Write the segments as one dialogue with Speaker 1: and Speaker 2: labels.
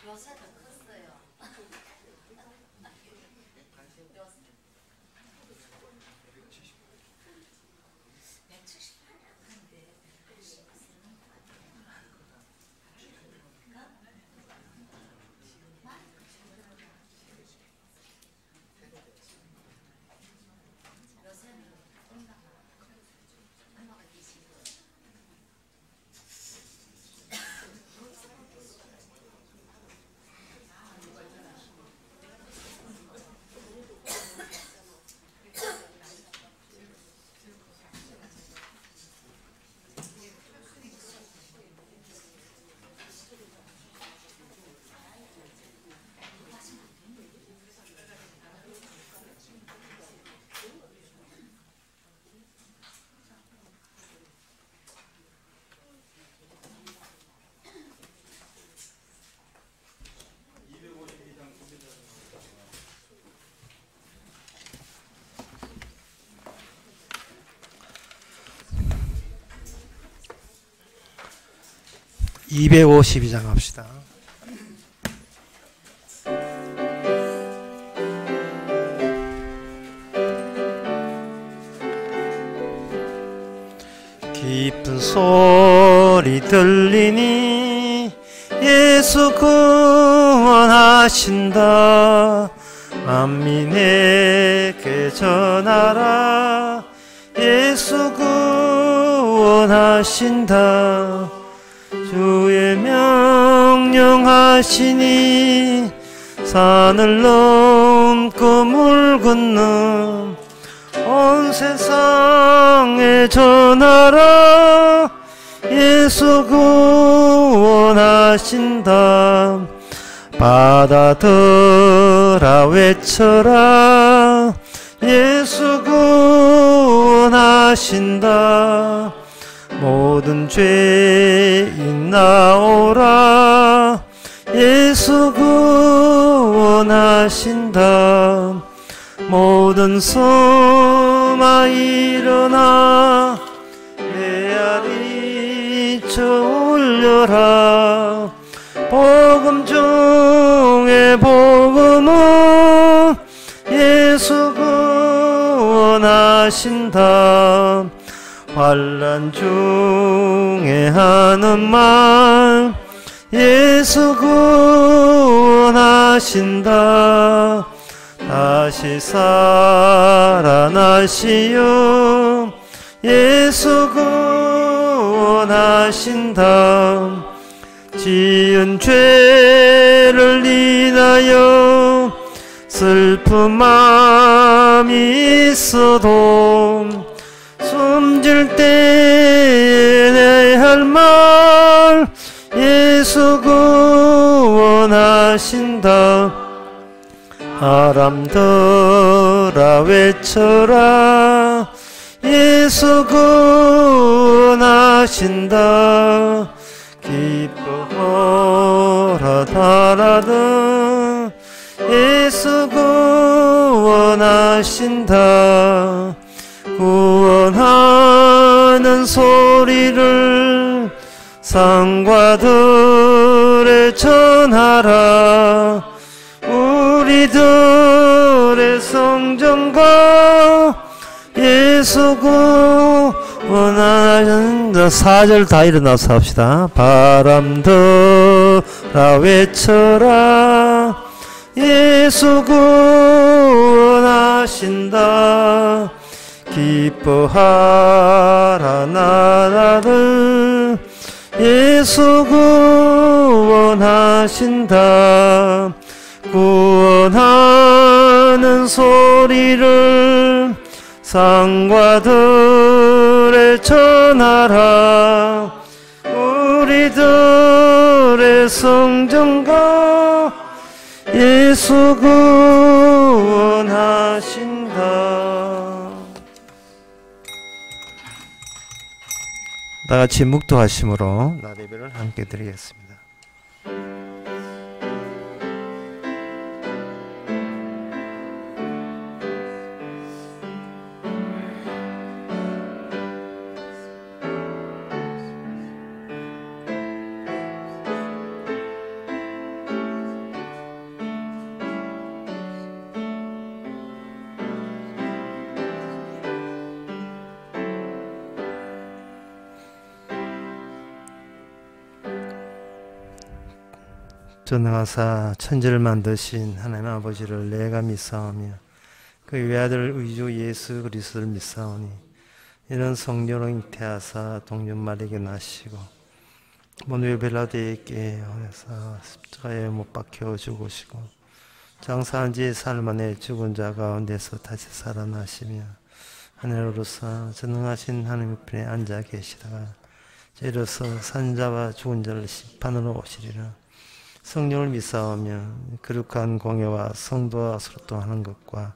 Speaker 1: 요새 더 컸어요.
Speaker 2: (252장) 합시다. 깊은 소리 들리니 예수 구원하신다. 만민에게 전하라. 예수 구원하신다. 주의 명령하시니 산을 넘고 물 건너 온 세상에 전하라. 예수 구원하신다. 바다들아 외쳐라. 예수 구원하신다. 모든 죄인 나오라. 예수 구원하신다. 모든 소마 일어나 메아리 쳐 울려라. 복음 중에 복음은 예수 구원하신다. 환난 중에 하는 말 예수 구원하신다. 다시 살아나시오. 예수 구원하신다. 지은 죄를 인하여 슬픈 마음이 있어도 숨질 때에 내야 할 말 예수 구원하신다. 바람들아 외쳐라. 예수 구원하신다. 기뻐하라 달아들 예수 구원하신다. 구원하는 소리를 산과 들에 전하라. 우리들의 성전과 예수 구원하신다. 4절 다 일어나서 합시다. 바람들아 외쳐라. 예수 구원하신다. 기뻐하라 나라들 예수 구원하신다. 구원하는 소리를 산과 들에 전하라. 우리들의 성전과 예수 구원하신다. 다같이 묵도하심으로 낮 예배를 함께 드리겠습니다. 전능하사 천지를 만드신 하나님 아버지를 내가 믿사오며 그 외아들 의주 예수 그리스도를 믿사오니 이는 성령으로 잉태하사 동년마리에게 나시고 본래 벨라데에게 오셔서 십자가에 못 박혀 죽으시고 장사한 지 사흘 만에 죽은 자 가운데서 다시 살아나시며 하늘로서 전능하신 하나님 편에 앉아 계시다가 이로써 산자와 죽은 자를 심판으로 오시리라. 성령을 믿사오며 거룩한 공예와 성도와 소통하는 것과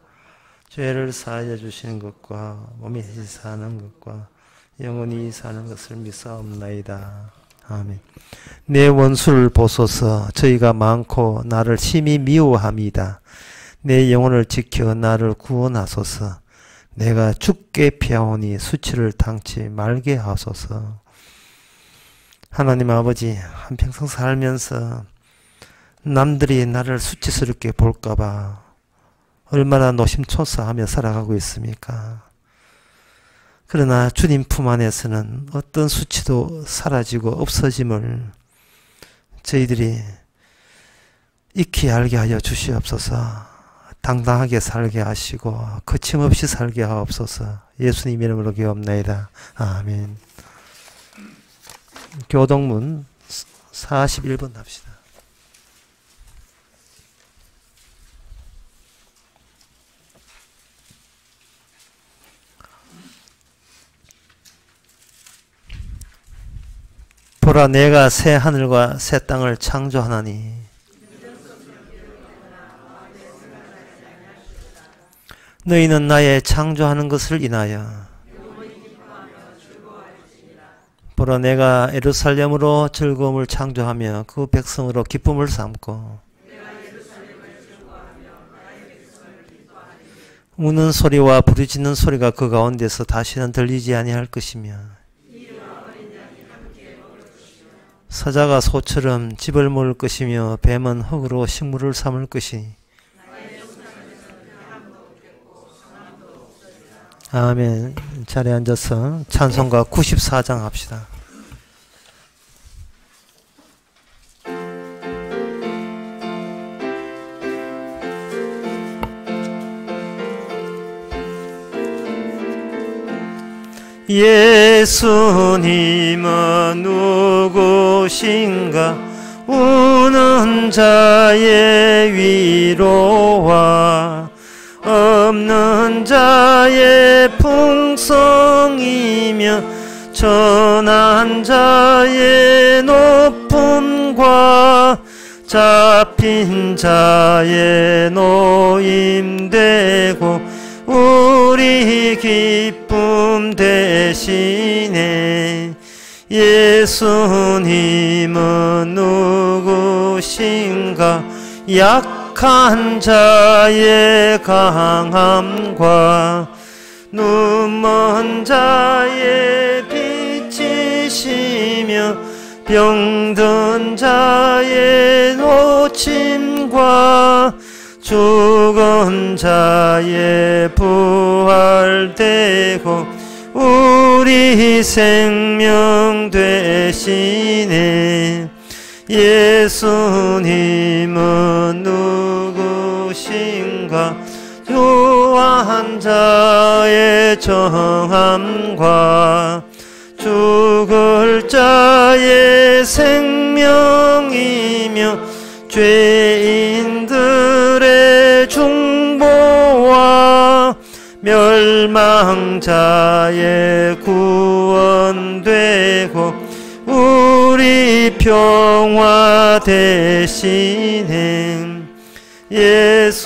Speaker 2: 죄를 사하여 주시는 것과 몸이 사는 것과 영원히 사는 것을 믿사옵나이다. 아멘. 내 원수를 보소서. 저희가 많고 나를 심히 미워함이다. 내 영혼을 지켜 나를 구원하소서. 내가 죽게 피하오니 수치를 당치 말게 하소서. 하나님 아버지, 한평생 살면서 남들이 나를 수치스럽게 볼까봐 얼마나 노심초사하며 살아가고 있습니까? 그러나 주님 품 안에서는 어떤 수치도 사라지고 없어짐을 저희들이 익히 알게 하여 주시옵소서. 당당하게 살게 하시고 거침없이 살게 하옵소서. 예수님 이름으로 기도합나이다. 아멘. 교동문 41번 합시다. 보라, 내가 새 하늘과 새 땅을 창조하나니 너희는 나의 창조하는 것을 인하여 보라, 내가 예루살렘으로 즐거움을 창조하며 그 백성으로 기쁨을 삼고 우는 소리와 부르짖는 소리가 그 가운데서 다시는 들리지 아니할 것이며 사자가 소처럼 집을 먹을 것이며 뱀은 흙으로 식물을 삼을 것이니 아멘. 자리에 앉아서 찬송가 94장 합시다. 예수님은 누구신가? 우는 자의 위로와 없는 자의 풍성이며 천한 자의 높음과 잡힌 자의 노임되고 우리 기쁨 대신에 예수님은 누구신가? 약한 자의 강함과 눈먼 자의 빛이시며 병든 자의 노침과 죽은 자의 부활되고 우리 생명 되시네. 예수님은 누구신가? 요한 자의 정함과 죽을 자의 생명이며 죄인들의 중보와 멸망자의 구원되고 우리 평화 대신에 예수님은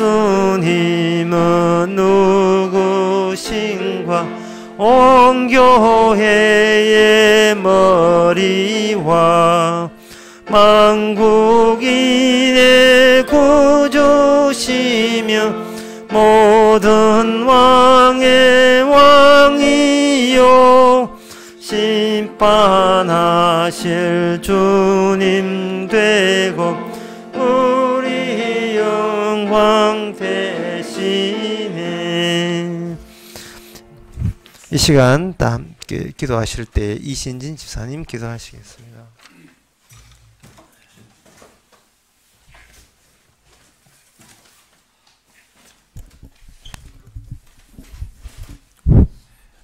Speaker 2: 누구신가? 온 교회의 머리와 만국인의 구주시며 모든 왕의 왕이요 심판하실 주님 되고 우리 영광 되시네. 이 시간 다 함께 기도하실 때 이신진 집사님 기도하시겠습니다.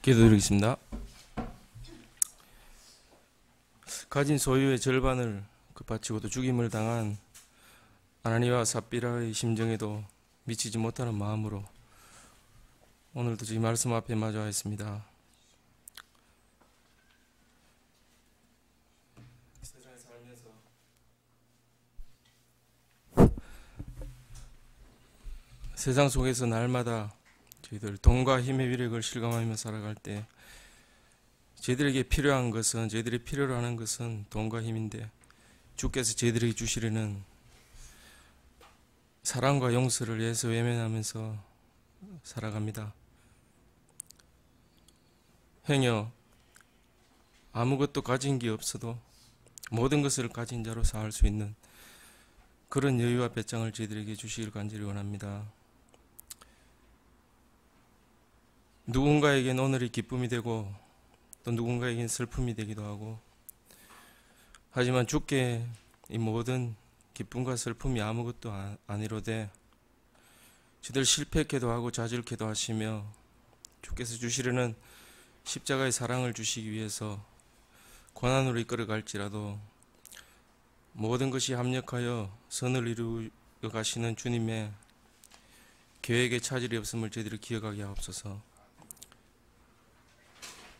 Speaker 1: 기도드리겠습니다. 가진 소유의 절반을 바치고도 죽임을 당한 아나니와 삽비라의 심정에도 미치지 못하는 마음으로 오늘도 이 말씀 앞에 마주하였습니다. 세상에 살면서 세상 속에서 날마다 저희들 돈과 힘의 위력을 실감하며 살아갈 때 저희들에게 필요한 것은, 저희들이 필요로 하는 것은 돈과 힘인데 주께서 저희들에게 주시려는 사랑과 용서를 위해서 외면하면서 살아갑니다. 행여 아무것도 가진 게 없어도 모든 것을 가진 자로 살 수 있는 그런 여유와 배짱을 저희들에게 주시길 간절히 원합니다. 누군가에겐 오늘이 기쁨이 되고 또 누군가에겐 슬픔이 되기도 하고, 하지만 주께 이 모든 기쁨과 슬픔이 아무것도 아니로되 저들 실패케도 하고 자질케도 하시며 주께서 주시려는 십자가의 사랑을 주시기 위해서 고난으로 이끌어 갈지라도 모든 것이 합력하여 선을 이루어 가시는 주님의 계획에 차질이 없음을 저희들이 기억하게 하옵소서.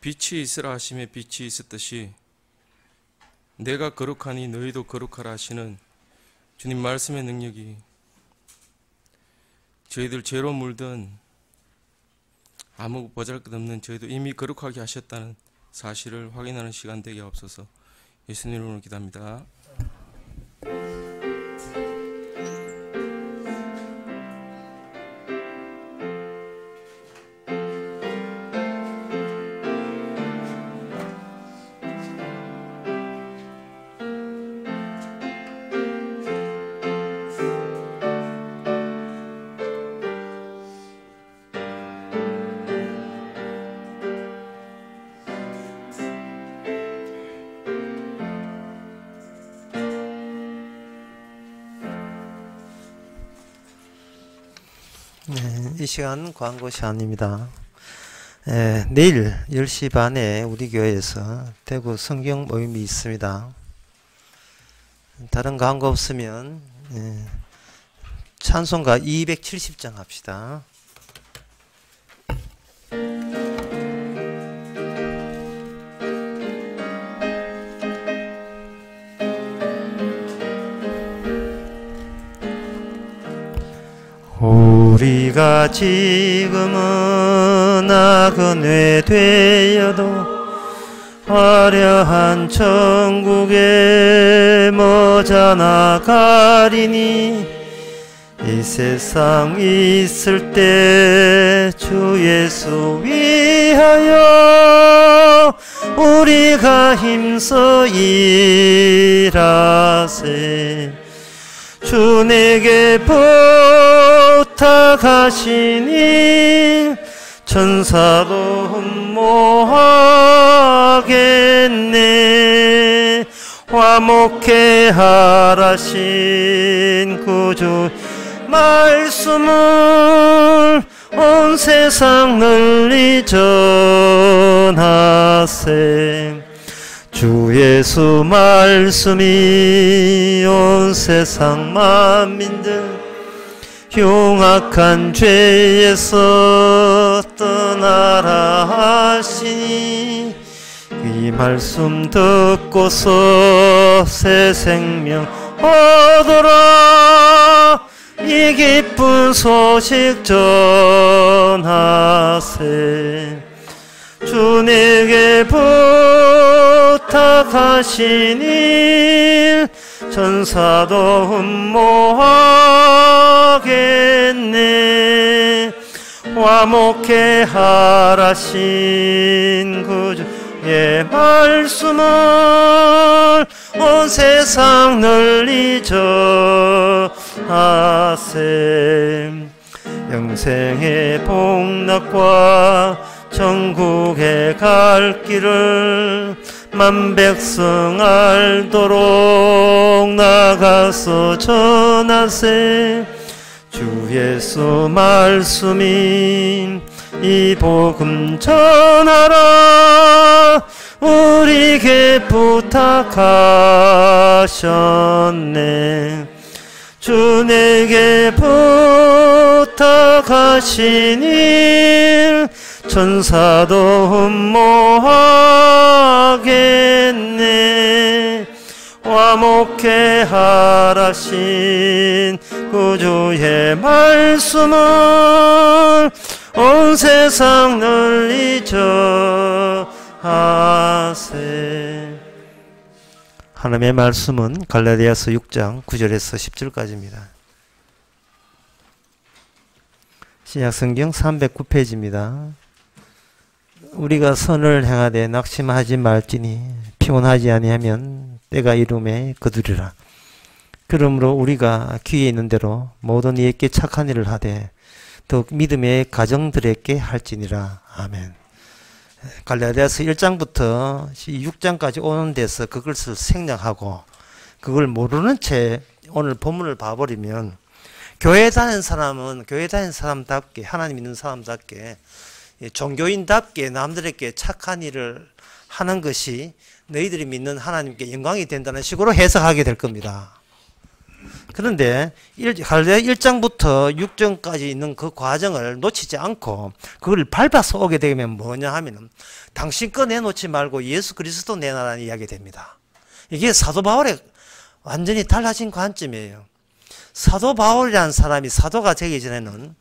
Speaker 1: 빛이 있으라 하심에 빛이 있었듯이 내가 거룩하니 너희도 거룩하라 하시는 주님 말씀의 능력이 저희들 죄로 물든 아무 보잘것없는 저희도 이미 거룩하게 하셨다는 사실을 확인하는 시간 되게 없어서 예수님 이름으로 기도합니다.
Speaker 2: 이 시간 광고 시간입니다. 내일 10시 반에 우리 교회에서 대구 성경 모임이 있습니다. 다른 광고 없으면 찬송가 270장 합시다. 우리가 지금은 나그네 되어도 화려한 천국에 머자나 가리니 이 세상 있을 때 주 예수 위하여 우리가 힘써 일하세. 주 내게 부탁하시니 천사도 흠모하겠네. 화목해 하라신 구주 말씀을 온 세상 널리 전하세. 주 예수 말씀이 온 세상 만민들 흉악한 죄에서 떠나라 하시니 이 말씀 듣고서 새 생명 얻어라. 이 기쁜 소식 전하세. 주 내게 부탁하신 일 천사도 흠모하겠네. 화목해 하라신 구주의 말씀을 온 세상 널리 전하세. 영생의 복락과 천국에 갈 길을 만 백성 알도록 나가서 전하세. 주 예수 말씀이 이 복음 전하라 우리에게 부탁하셨네. 주 내게 부탁하신 일 천사도 흠모하겠네. 화목해 하라신 구주의 말씀을 온 세상 널리 전하세. 하나님의 말씀은 갈라디아서 6장 9절에서 10절까지입니다. 신약성경 309페이지입니다. 우리가 선을 행하되 낙심하지 말지니 피곤하지 아니하면 때가 이름에 거두리라. 그러므로 우리가 귀에 있는 대로 모든 이에게 착한 일을 하되 더욱 믿음의 가정들에게 할지니라. 아멘. 갈라디아서 1장부터 6장까지 오는 데서 그것을 생략하고 그걸 모르는 채 오늘 본문을 봐버리면 교회 다니는 사람은 교회 다니는 사람답게 하나님 믿는 사람답게 종교인답게 남들에게 착한 일을 하는 것이 너희들이 믿는 하나님께 영광이 된다는 식으로 해석하게 될 겁니다. 그런데 갈라디아 1장부터 6장까지 있는 그 과정을 놓치지 않고 그걸 밟아서 오게 되면 뭐냐 하면은 당신 거 내놓지 말고 예수 그리스도 내놔라는 이야기 됩니다. 이게 사도 바울의 완전히 달라진 관점이에요. 사도 바울이라는 사람이 사도가 되기 전에는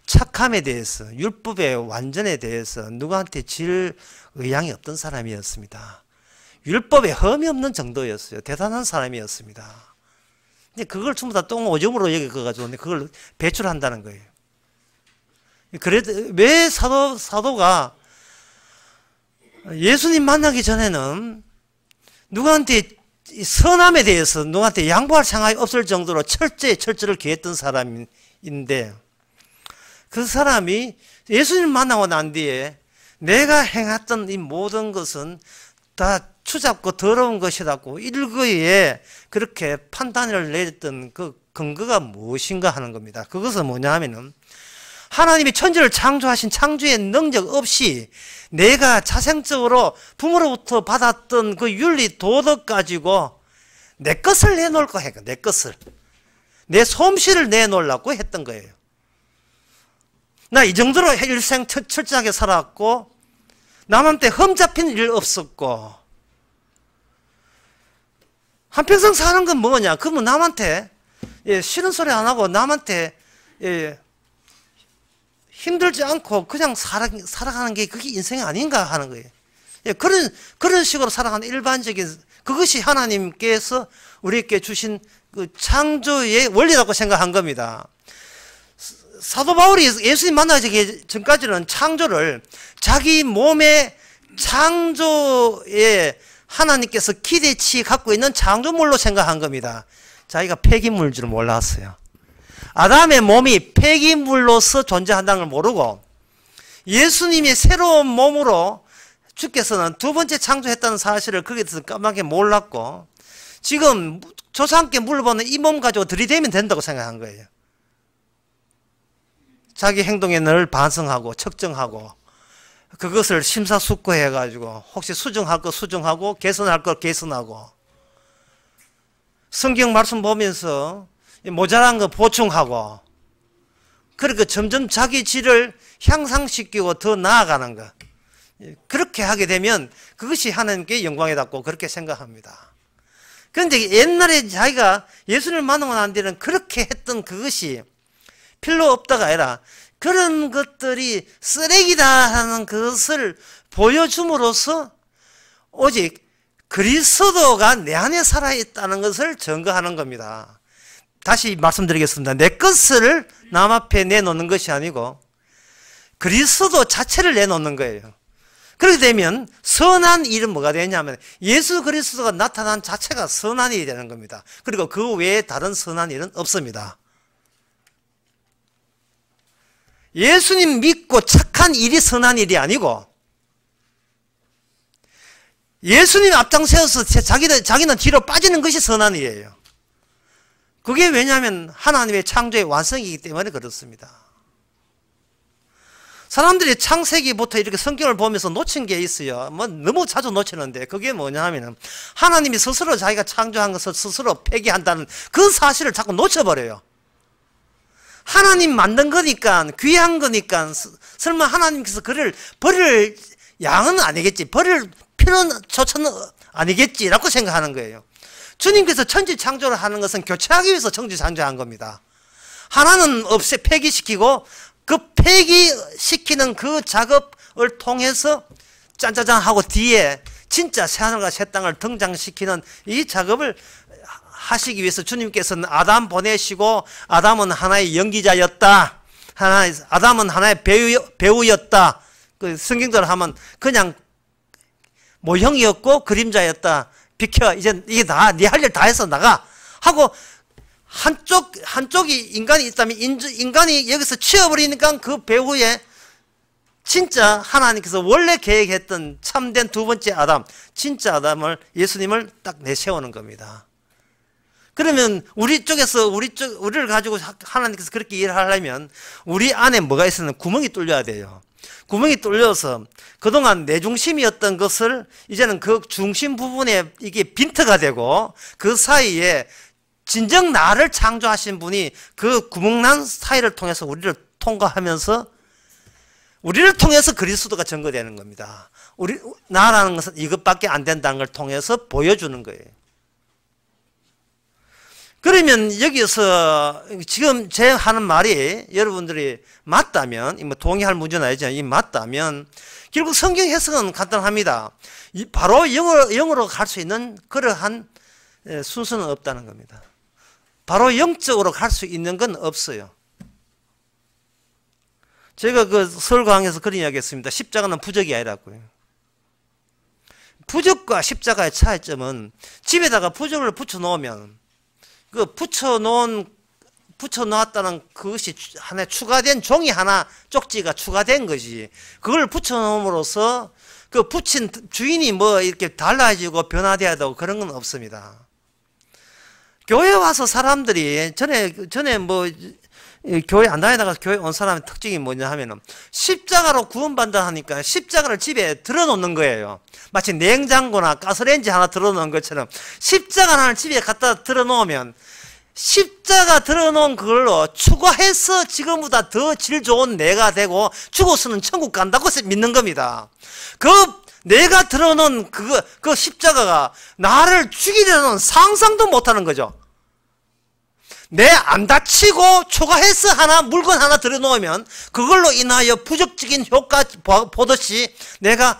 Speaker 2: 착함에 대해서 율법의 완전에 대해서 누구한테 질 의향이 없던 사람이었습니다. 율법에 흠이 없는 정도였어요. 대단한 사람이었습니다. 근데 그걸 전부 다 똥오줌으로 여겨가지고 그걸 배출한다는 거예요. 그래도 왜 사도가 예수님 만나기 전에는 누구한테 선함에 대해서 누구한테 양보할 생각이 없을 정도로 철저를 기했던 사람인데 그 사람이 예수님 만나고 난 뒤에 내가 행했던 이 모든 것은 다 추잡고 더러운 것이라고 일거에 그렇게 판단을 내렸던 그 근거가 무엇인가 하는 겁니다. 그것은 뭐냐 하면은 하나님이 천지를 창조하신 창조의 능력 없이 내가 자생적으로 부모로부터 받았던 그 윤리 도덕 가지고 내 것을 내놓을까 했고 내 것을 내 솜씨를 내놓으려고 했던 거예요. 나 이 정도로 일생 철저하게 살았고 남한테 흠잡힌 일 없었고 한평생 사는 건 뭐냐? 그러면 남한테 싫은 소리 안 하고 남한테 힘들지 않고 그냥 살아가는 게 그게 인생이 아닌가 하는 거예요. 그런 식으로 살아가는 일반적인 그것이 하나님께서 우리에게 주신 그 창조의 원리라고 생각한 겁니다. 사도 바울이 예수님 만나기 전까지는 창조를 자기 몸의 창조에 하나님께서 기대치 갖고 있는 창조물로 생각한 겁니다. 자기가 폐기물인 줄 몰랐어요. 아담의 몸이 폐기물로서 존재한다는 걸 모르고 예수님이 새로운 몸으로 주께서는 두 번째 창조했다는 사실을 거기에 대해서 까맣게 몰랐고 지금 조상께 물어보는 이 몸 가지고 들이대면 된다고 생각한 거예요. 자기 행동에 늘 반성하고 측정하고 그것을 심사숙고해가지고 혹시 수정할 거 수정하고 개선할 거 개선하고 성경 말씀 보면서 모자란 거 보충하고 그렇게 점점 자기 질을 향상시키고 더 나아가는 거 그렇게 하게 되면 그것이 하나님께 영광이 닿고 그렇게 생각합니다. 그런데 옛날에 자기가 예수님을 만나고 난 뒤에는 그렇게 했던 그것이 필요 없다가 아니라 그런 것들이 쓰레기다 하는 것을 보여줌으로써 오직 그리스도가 내 안에 살아있다는 것을 증거하는 겁니다. 다시 말씀드리겠습니다. 내 것을 남 앞에 내놓는 것이 아니고 그리스도 자체를 내놓는 거예요. 그렇게 되면 선한 일은 뭐가 되냐면 예수 그리스도가 나타난 자체가 선한 일이 되는 겁니다. 그리고 그 외에 다른 선한 일은 없습니다. 예수님 믿고 착한 일이 선한 일이 아니고 예수님 앞장세워서 자기는 뒤로 빠지는 것이 선한 일이에요. 그게 왜냐하면 하나님의 창조의 완성이기 때문에 그렇습니다. 사람들이 창세기부터 이렇게 성경을 보면서 놓친 게 있어요. 뭐 너무 자주 놓치는데 그게 뭐냐 하면은 하나님이 스스로 자기가 창조한 것을 스스로 폐기한다는 그 사실을 자꾸 놓쳐버려요. 하나님 만든 거니까 귀한 거니까 설마 하나님께서 그를 버릴 양은 아니겠지, 버릴 필요조차는 아니겠지라고 생각하는 거예요. 주님께서 천지 창조를 하는 것은 교체하기 위해서 천지 창조한 겁니다. 하나는 폐기시키고 그 폐기시키는 그 작업을 통해서 짠짜잔 하고 뒤에 진짜 새하늘과 새 땅을 등장시키는 이 작업을 하시기 위해서 주님께서는 아담 보내시고 아담은 하나의 연기자였다. 아담은 하나의 배우였다. 그 성경대로 하면 그냥 모형이었고 그림자였다. 비켜, 이제 이게 다 네 할 일 다 해서 나가 하고 한쪽이 인간이 있다면 인간이 여기서 치워버리니까 그 배후에 진짜 하나님께서 원래 계획했던 참된 두 번째 아담, 진짜 아담을, 예수님을 딱 내세우는 겁니다. 그러면 우리를 가지고 하나님께서 그렇게 일을 하려면 우리 안에 뭐가 있으면 구멍이 뚫려야 돼요. 구멍이 뚫려서 그동안 내 중심이었던 것을 이제는 그 중심 부분에 이게 빈트가 되고 그 사이에 진정 나를 창조하신 분이 그 구멍난 사이를 통해서 우리를 통과하면서 우리를 통해서 그리스도가 증거되는 겁니다. 나라는 것은 이것밖에 안 된다는 걸 통해서 보여주는 거예요. 그러면 여기서 지금 제 하는 말이 여러분들이 맞다면, 뭐 동의할 문제는 아니죠. 이 맞다면 결국 성경 해석은 간단합니다. 바로 영으로 갈 수 있는 그러한 순서는 없다는 겁니다. 바로 영적으로 갈 수 있는 건 없어요. 제가 그 서울 강에서 그런 이야기 했습니다. 십자가는 부적이 아니라고요. 부적과 십자가의 차이점은 집에다가 부적을 붙여놓으면 그 붙여놓았다는 그것이 하나 추가된 종이 하나 쪽지가 추가된 것이 그걸 붙여놓음으로써 그 붙인 주인이 뭐 이렇게 달라지고 변화돼야 되고 그런 건 없습니다. 교회 와서 사람들이 전에 뭐 교회 안 다니다가 교회 온 사람의 특징이 뭐냐 하면은 십자가로 구원받는다 하니까 십자가를 집에 들어놓는 거예요. 마치 냉장고나 가스레인지 하나 들어놓은 것처럼 십자가 하나를 집에 갖다 들어놓으면 십자가 들어놓은 그걸로 추가해서 지금보다 더 질 좋은 내가 되고 죽어서는 천국 간다고 믿는 겁니다. 그 내가 들어놓은 그 십자가가 나를 죽이려는 상상도 못하는 거죠. 내 안 다치고 추가해서 물건 하나 들어놓으면 그걸로 인하여 부적적인 효과 보듯이 내가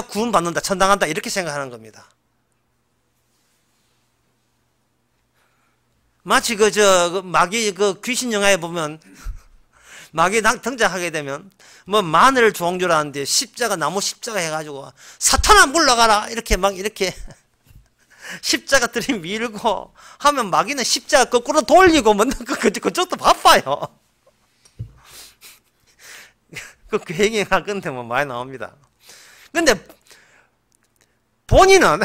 Speaker 2: 구원받는다, 천당한다 이렇게 생각하는 겁니다. 마치 마귀 귀신 영화에 보면 마귀 등장하게 되면 뭐 마늘 종교라는데 나무 십자가 해가지고 사탄아 물러가라 이렇게 십자가 들이밀고 하면 마귀는 십자가 거꾸로 돌리고 뭐 그쪽도 바빠요. 그 괜히가 근데 뭐 많이 나옵니다. 근데 본인은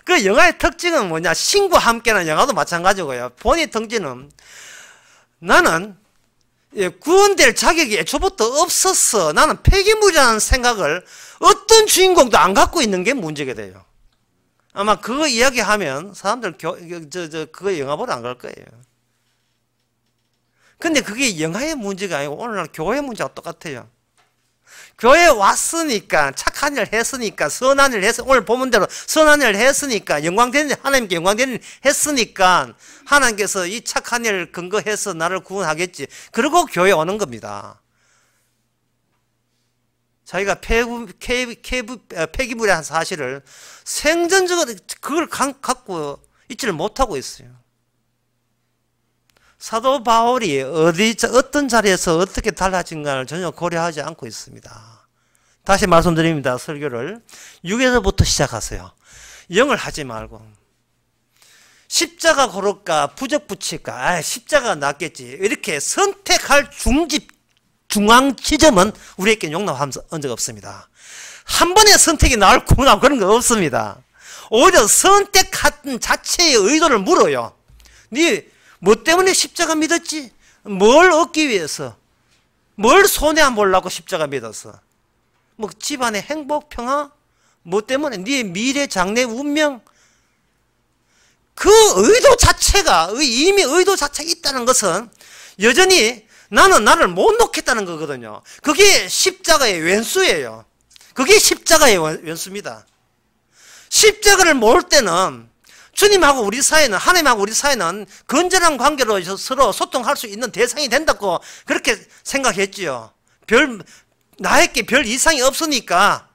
Speaker 2: 그 영화의 특징은 뭐냐? 신과 함께는 영화도 마찬가지고요. 본인의 특징은 나는 구원될 자격이 애초부터 없었어. 나는 폐기물이라는 생각을 어떤 주인공도 안 갖고 있는 게 문제가 돼요. 아마 그거 이야기하면 사람들 그거 영화 보러 안 갈 거예요. 근데 그게 영화의 문제가 아니고 오늘날 교회의 문제와 똑같아요. 교회에 왔으니까 착한 일을 했으니까 선한 일을 했으니까 오늘 본문대로 선한 일을 했으니까 영광되는 하나님께 영광되는 일을 했으니까 하나님께서 이 착한 일을 근거해서 나를 구원하겠지. 그리고 교회에 오는 겁니다. 자기가 폐기물의 사실을 생전적으로 그걸 갖고 있지를 못하고 있어요. 사도 바울이 어떤 자리에서 어떻게 달라진가를 전혀 고려하지 않고 있습니다. 다시 말씀드립니다. 설교를 6에서부터 시작하세요. 0을 하지 말고 십자가 고를까 부적 붙일까 십자가가 낫겠지 이렇게 선택할 중앙 지점은 우리에게 용납한 적 없습니다. 한 번의 선택이 나을 구나 그런 거 없습니다. 오히려 선택한 자체의 의도를 물어요. 네 뭐 때문에 십자가 믿었지? 뭘 얻기 위해서? 뭘 손해 안 보려고 십자가 믿었어? 뭐 집안의 행복, 평화? 뭐 때문에? 네 미래, 장래, 운명? 그 의도 자체가 이미 의도 자체가 있다는 것은 여전히 나는 나를 못 놓겠다는 거거든요. 그게 십자가의 왼수예요. 그게 십자가의 왼수입니다. 십자가를 모을 때는 주님하고 우리 사이는 하나님하고 우리 사이는 건전한 관계로 서로 소통할 수 있는 대상이 된다고 그렇게 생각했지요. 나에게 별 이상이 없으니까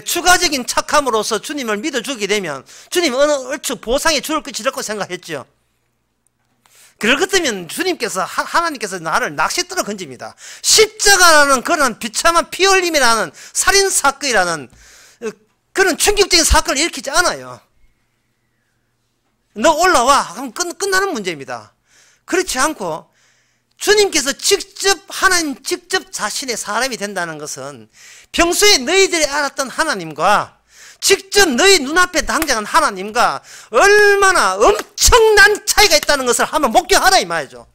Speaker 2: 추가적인 착함으로써 주님을 믿어주게 되면 주님 얼추 보상이 줄 것이라고 생각했죠. 그럴 것 같으면 주님께서 하나님께서 나를 낚싯대로 건집니다. 십자가라는 그런 비참한 피 흘림이라는 살인사건이라는 그런 충격적인 사건을 일으키지 않아요. 너 올라와 그럼 끝나는 문제입니다. 그렇지 않고 주님께서 하나님 직접 자신의 사람이 된다는 것은 평소에 너희들이 알았던 하나님과 직접 너희 눈앞에 당장한 하나님과 얼마나 엄청난 차이가 있다는 것을 한번 목격하라 이 말이죠.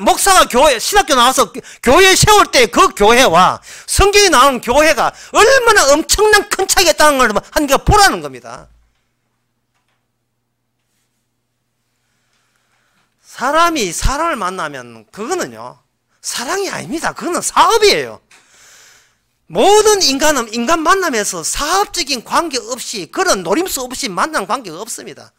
Speaker 2: 목사가 신학교 나와서 교회 세울 때 그 교회와 성경에 나오는 교회가 얼마나 엄청난 큰 차이가 있다는 걸 한번 보라는 겁니다. 사람이 사람을 만나면 그거는요 사랑이 아닙니다. 그거는 사업이에요. 모든 인간은 인간 만남에서 사업적인 관계 없이 그런 노림수 없이 만난 관계가 없습니다.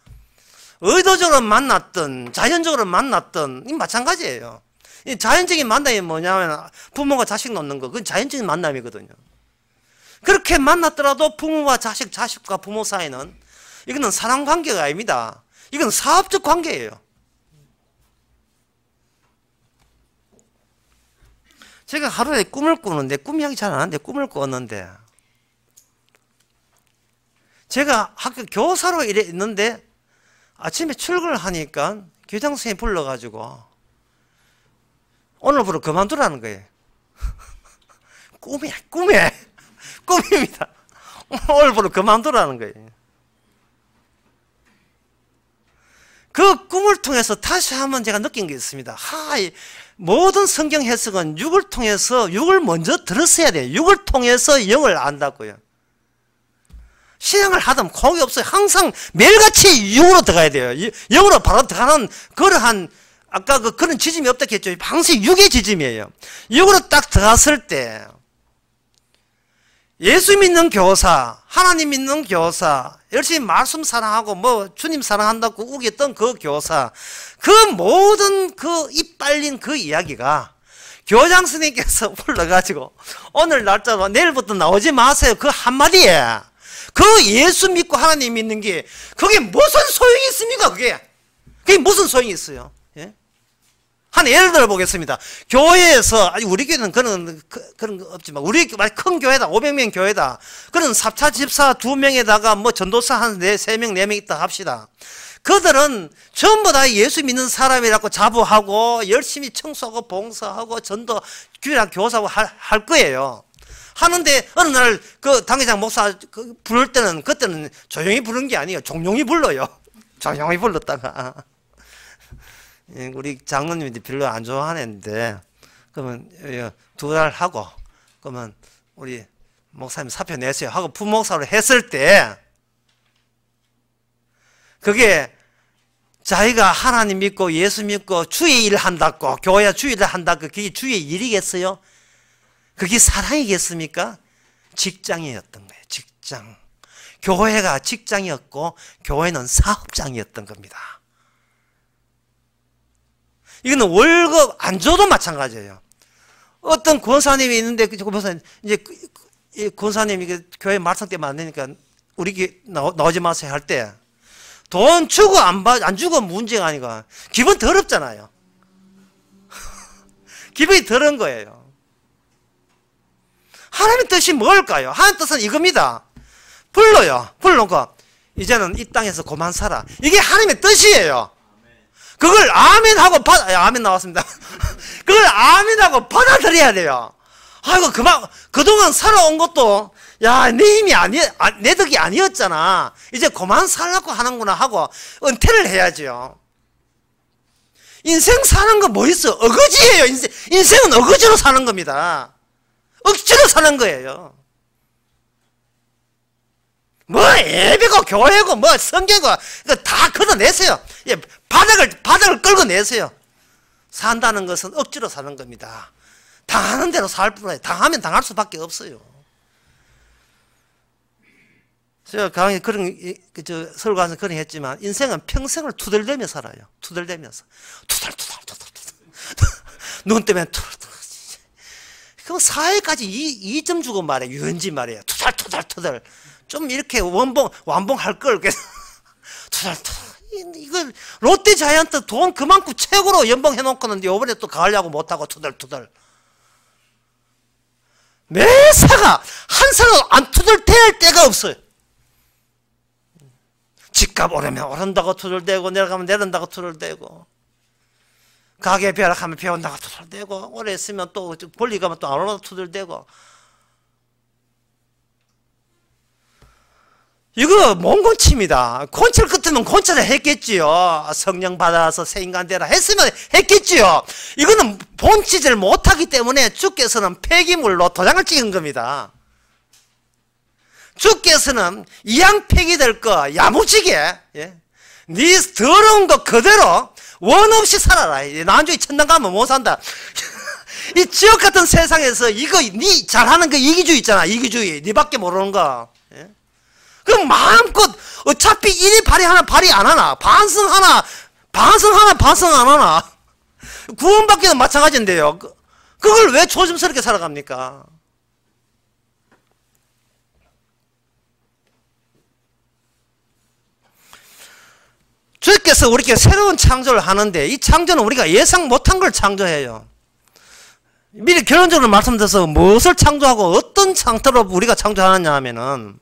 Speaker 2: 의도적으로 만났든 자연적으로 만났든 마찬가지예요. 이 자연적인 만남이 뭐냐면 부모가 자식 놓는 거 그건 자연적인 만남이거든요. 그렇게 만났더라도 부모와 자식, 자식과 부모 사이는 이거는 사랑 관계가 아닙니다. 이건 사업적 관계예요. 제가 하루에 꿈을 꾸는데 꿈 이야기 잘 안 하는데 꿈을 꿨는데 제가 학교 교사로 있는데 아침에 출근을 하니까 교장 선생님이 불러가지고 오늘부로 그만두라는 거예요. 꿈입니다. 오늘부로 그만두라는 거예요. 그 꿈을 통해서 다시 한번 제가 느낀 게 있습니다. 모든 성경 해석은 육을 통해서 육을 먼저 들었어야 돼요. 육을 통해서 영을 안다고요. 신앙을 하든 공이 없어요. 항상 매일같이 육으로 들어가야 돼요. 영으로 바로 들어가는 그러한 아까 그런 지짐이 없다 했죠. 항상 육의 지짐이에요. 육으로 딱 들어갔을 때 예수 믿는 교사, 하나님 믿는 교사, 열심히 말씀 사랑하고 뭐 주님 사랑한다고 우겼던 그 교사, 그 모든 그 입 빨린 그 이야기가 교장 선생님께서 불러가지고 오늘 날짜로 내일부터 나오지 마세요. 그 한마디에 그 예수 믿고 하나님 믿는 게 그게 무슨 소용이 있습니까? 그게 무슨 소용이 있어요? 예? 한 예를 들어 보겠습니다. 교회에서 아니 우리 교회는 그런 거 없지만 우리 큰 교회다 500명 교회다 그런 사차 집사 2명에다가 뭐 전도사 한 3명 4명 있다 합시다. 그들은 전부 다 예수 믿는 사람이라고 자부하고 열심히 청소하고 봉사하고 전도 교회랑 교사하고 할 거예요. 하는데 어느 날 그 당회장 목사 부를 때는 그때는 조용히 부른 게 아니에요. 종용이 불러요. 조용히 불렀다가 우리 장로님이 별로 안 좋아하는데 그러면 2달 하고 그러면 우리 목사님 사표 내세요 하고 부목사로 했을 때 그게 자기가 하나님 믿고 예수 믿고 주의 일을 한다고 교회 주의 일을 한다고 그게 주의 일이겠어요? 그게 사랑이겠습니까? 직장이었던 거예요. 직장. 교회가 직장이었고 교회는 사업장이었던 겁니다. 이거는 월급 안 줘도 마찬가지예요. 어떤 권사님이 있는데 그 권사님 이제 이 권사님이 교회 말씀 때문에 안 되니까 우리 나오지 마세요 할 때 돈 주고 안 주고 문제가 아니고 기분 더럽잖아요. 기분이 더러운 거예요. 하나님의 뜻이 뭘까요? 하나님의 뜻은 이겁니다. 불러놓고 이제는 이 땅에서 그만 살아. 이게 하나님의 뜻이에요. 그걸 아멘하고 아멘 나왔습니다. 그걸 아멘하고 받아들여야 돼요. 아이고 그동안 살아온 것도 야, 내 힘이 내 덕이 아니었잖아. 이제 그만 살라고 하는구나 하고 은퇴를 해야죠. 인생 사는 거 뭐 있어? 어거지예요. 인생은 어거지로 사는 겁니다. 억지로 사는 거예요. 뭐 예배고 교회고 뭐 성경고 이거 다 걷어내세요. 예, 바닥을 끌어내세요. 산다는 것은 억지로 사는 겁니다. 당하는 대로 살 뿐이에요. 당하면 당할 수밖에 없어요. 제가 강의 서울 가서 그런 했지만 인생은 평생을 투덜대며 살아요. 투덜대면서 투덜 눈 때문에 투덜. 그럼 사회까지 2점 주고 말해. 유현지 말이에요. 투덜 좀 이렇게 완봉할 걸. 투덜 이거 롯데 자이언트 돈 그만큼 최고로 연봉 해놓고는 이번에 또 가려고 못하고 투덜. 매사가 한 사람 안 투덜댈 데가 없어요. 집값 오르면 오른다고 투덜대고 내려가면 내린다고 투덜대고 가게 벼락하면 벼온다고 투덜대고 오래 있으면 또 볼리 가면 또 안 오른다고 투덜대고 이거 몽곤치입니다. 곤철 끝으면 곤철을 했겠지요. 성령 받아서 새 인간 되라 했으면 했겠지요. 이거는 본치질 못하기 때문에 주께서는 폐기물로 도장을 찍은 겁니다. 주께서는 이양 폐기될 거 야무지게 네 더러운 거 그대로 원 없이 살아라. 나중에 천당 가면 못 산다. 이 지옥 같은 세상에서 이거 니 잘하는 거 이기주의 있잖아. 이기주의 니밖에 모르는 거. 예? 그럼 마음껏 어차피 이리 발휘 하나 발휘 안 하나 반성 하나 반성 안 하나 구원받기도 마찬가지인데요. 그걸 왜 조심스럽게 살아갑니까? 주께서 우리에게 새로운 창조를 하는데 이 창조는 우리가 예상 못한 걸 창조해요. 미리 결론적으로 말씀드려서 무엇을 창조하고 어떤 상태로 우리가 창조하느냐 하면은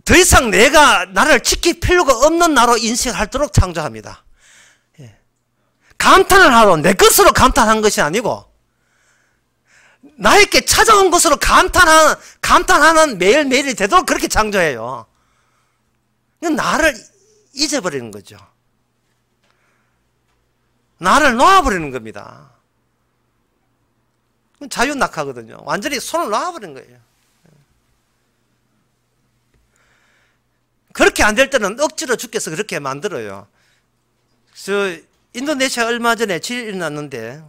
Speaker 2: 더 이상 내가 나를 지킬 필요가 없는 나로 인식하도록 창조합니다. 감탄을 하러 내 것으로 감탄한 것이 아니고 나에게 찾아온 것으로 감탄하는 매일매일이 되도록 그렇게 창조해요. 나를 잊어버리는 거죠. 나를 놓아버리는 겁니다. 자유낙하거든요. 완전히 손을 놓아버리는 거예요. 그렇게 안 될 때는 억지로 주께서 그렇게 만들어요. 인도네시아 얼마 전에 지진이 일어났는데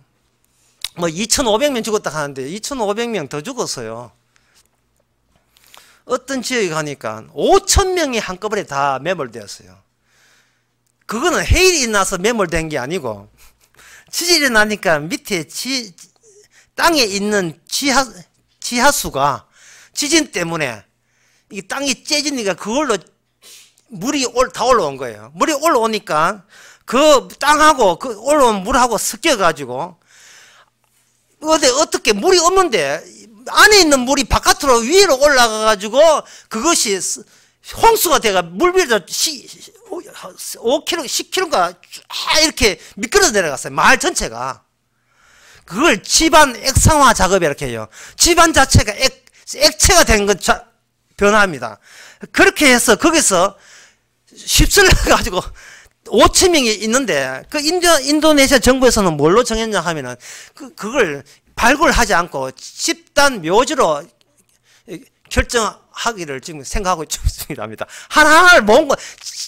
Speaker 2: 2,500명 죽었다 하는데 2,500명 더 죽었어요. 어떤 지역에 가니까 5,000명이 한꺼번에 다 매몰되었어요. 그거는 해일이 나서 매몰된 게 아니고 지진이 나니까 밑에 땅에 있는 지하수가 지진 때문에 이 땅이 째지니까 그걸로 물이 다 올라온 거예요. 물이 올라오니까 그 땅하고 그 올라온 물하고 섞여가지고 어떻게 물이 없는데 안에 있는 물이 바깥으로 위로 올라가가지고 그것이 홍수가 돼가 물 위에서 5km, 10km가 이렇게 미끄러져 내려갔어요. 마을 전체가. 그걸 집안 액상화 작업에 이렇게 해요. 집안 자체가 액체가 된 것 변화합니다. 그렇게 해서 거기서 휩쓸려 가지고 5,000명이 있는데 그 인도네시아 정부에서는 뭘로 정했냐 하면은 그걸 발굴하지 않고 집단 묘지로 결정하기를 지금 생각하고 있습니다. 하나하나를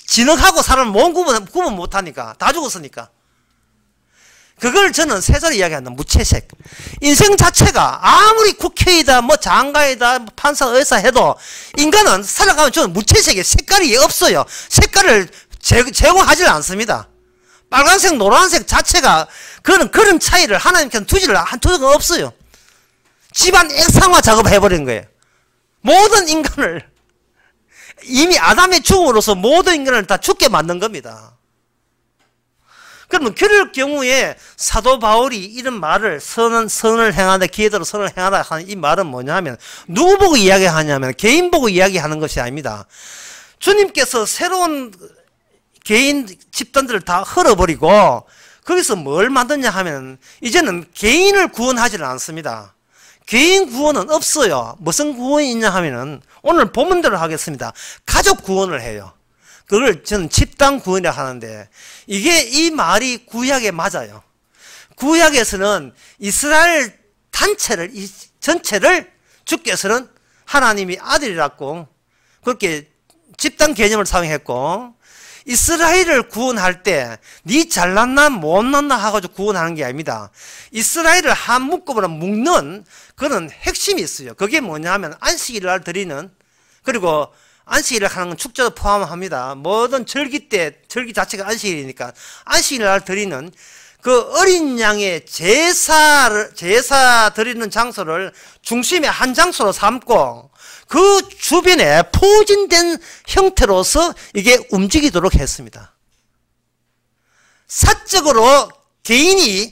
Speaker 2: 진흙하고 사람을 구분 못하니까 다 죽었으니까. 그걸 저는 세자로 이야기한다. 무채색. 인생 자체가 아무리 국회의다 장관이다 판사 의사 해도 인간은 살아가면 저는 무채색이에요. 색깔이 없어요. 색깔을 제공하지 않습니다. 빨간색, 노란색 자체가 그런 차이를 하나님께서는 두지를 한 적은 없어요. 집안 액상화 작업을 해버린 거예요. 모든 인간을 이미 아담의 죽음으로써 모든 인간을 다 죽게 만든 겁니다. 그러면 그럴 경우에 사도 바울이 이런 말을 선을 행하다, 기회대로 선을 행하다 하는 이 말은 뭐냐 하면 누구 보고 이야기하냐면 개인 보고 이야기하는 것이 아닙니다. 주님께서 새로운 개인 집단들을 다 헐어버리고 거기서 뭘 만드냐 하면 이제는 개인을 구원하지는 않습니다. 개인 구원은 없어요. 무슨 구원이 있냐 하면은 오늘 본문대로 하겠습니다. 가족 구원을 해요. 그걸 저는 집단 구원이라 하는데 이게 이 말이 구약에 맞아요. 구약에서는 이스라엘 단체를 이 전체를 주께서는 하나님이 아들이라고 그렇게 집단 개념을 사용했고 이스라엘을 구원할 때 네 잘났나 못났나 하고서 구원하는 게 아닙니다. 이스라엘을 한 묶음으로 묶는 그런 핵심이 있어요. 그게 뭐냐 하면 안식일을 날 드리는 그리고 안식일을 하는 건 축제도 포함합니다. 모든 절기 때 절기 자체가 안식일이니까 안식일을 날 드리는 그 어린 양의 제사 드리는 장소를 중심의 한 장소로 삼고 그 주변에 포진된 형태로서 이게 움직이도록 했습니다. 사적으로 개인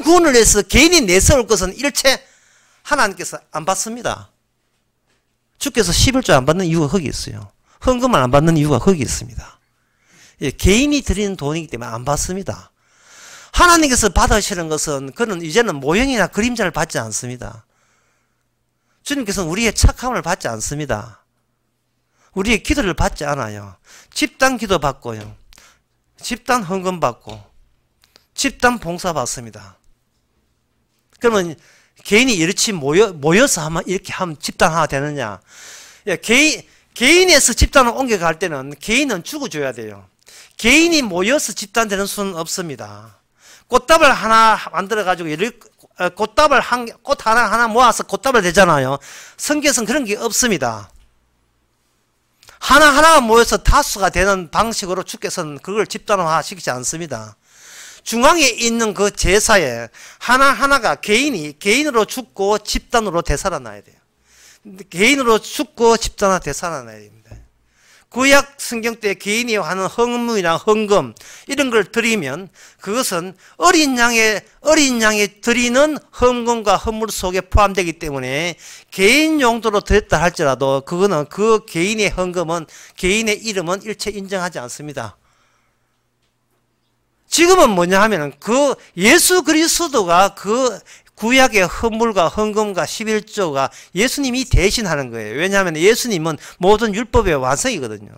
Speaker 2: 구원을 해서 개인이 내세울 것은 일체 하나님께서 안 받습니다. 주께서 11조 안 받는 이유가 거기 있어요. 헌금을 안 받는 이유가 거기 있습니다. 예, 개인이 드리는 돈이기 때문에 안 받습니다. 하나님께서 받으시는 것은 그는 이제는 모형이나 그림자를 받지 않습니다. 주님께서는 우리의 착함을 받지 않습니다. 우리의 기도를 받지 않아요. 집단 기도 받고요. 집단 헌금 받고 집단 봉사 받습니다. 그러면 개인이 이렇게 모여서 하면 이렇게 하면 집단 하나 되느냐? 예, 개인에서 집단을 옮겨갈 때는 개인은 죽어줘야 돼요. 개인이 모여서 집단 되는 수는 없습니다. 꽃다발 하나 만들어가지고 꽃 하나 모아서 꽃다발 되잖아요. 성경에서는 그런 게 없습니다. 하나하나 모여서 다수가 되는 방식으로 주께서는 그걸 집단화 시키지 않습니다. 중앙에 있는 그 제사에 하나하나가 개인으로 죽고 집단으로 되살아나야 돼요. 개인으로 죽고 집단화 되살아나야 됩니다. 구약 성경 때 개인이 하는 헌물이나 헌금 이런 걸 드리면 그것은 어린 양에 드리는 헌금과 헌물 속에 포함되기 때문에 개인 용도로 드렸다 할지라도 그거는 그 개인의 헌금은 개인의 이름은 일체 인정하지 않습니다. 지금은 뭐냐 하면은 그 예수 그리스도가 그 구약의 헌물과 헌금과 11조가 예수님이 대신하는 거예요. 왜냐하면 예수님은 모든 율법의 완성이거든요.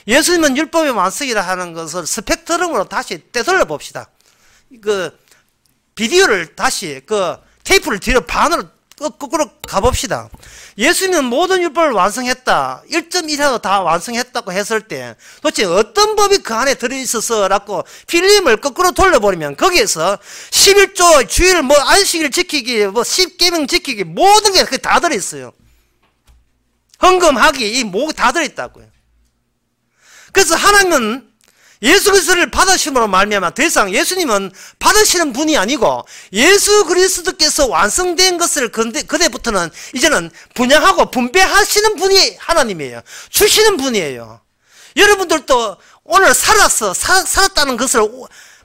Speaker 2: 예수님은 율법의 완성이라 하는 것을 스펙트럼으로 다시 떼돌려 봅시다. 그 비디오를 다시 그 테이프를 뒤로 반으로 거꾸로 가봅시다. 예수님은 모든 율법을 완성했다. 1.1하도 다 완성했다고 했을 때 도대체 어떤 법이 그 안에 들어있어서 라고 필름을 거꾸로 돌려버리면 거기에서 11조 주일 안식일 지키기 10계명 지키기 모든 게 다 들어있어요. 헌금하기 이 뭐 다 들어있다고요. 그래서 하나님은 예수 그리스도를 받으심으로 말미암아 더 이상 예수님은 받으시는 분이 아니고 예수 그리스도께서 완성된 것을 그대부터는 이제는 분양하고 분배하시는 분이 하나님이에요. 주시는 분이에요. 여러분들도 오늘 살았다는 것을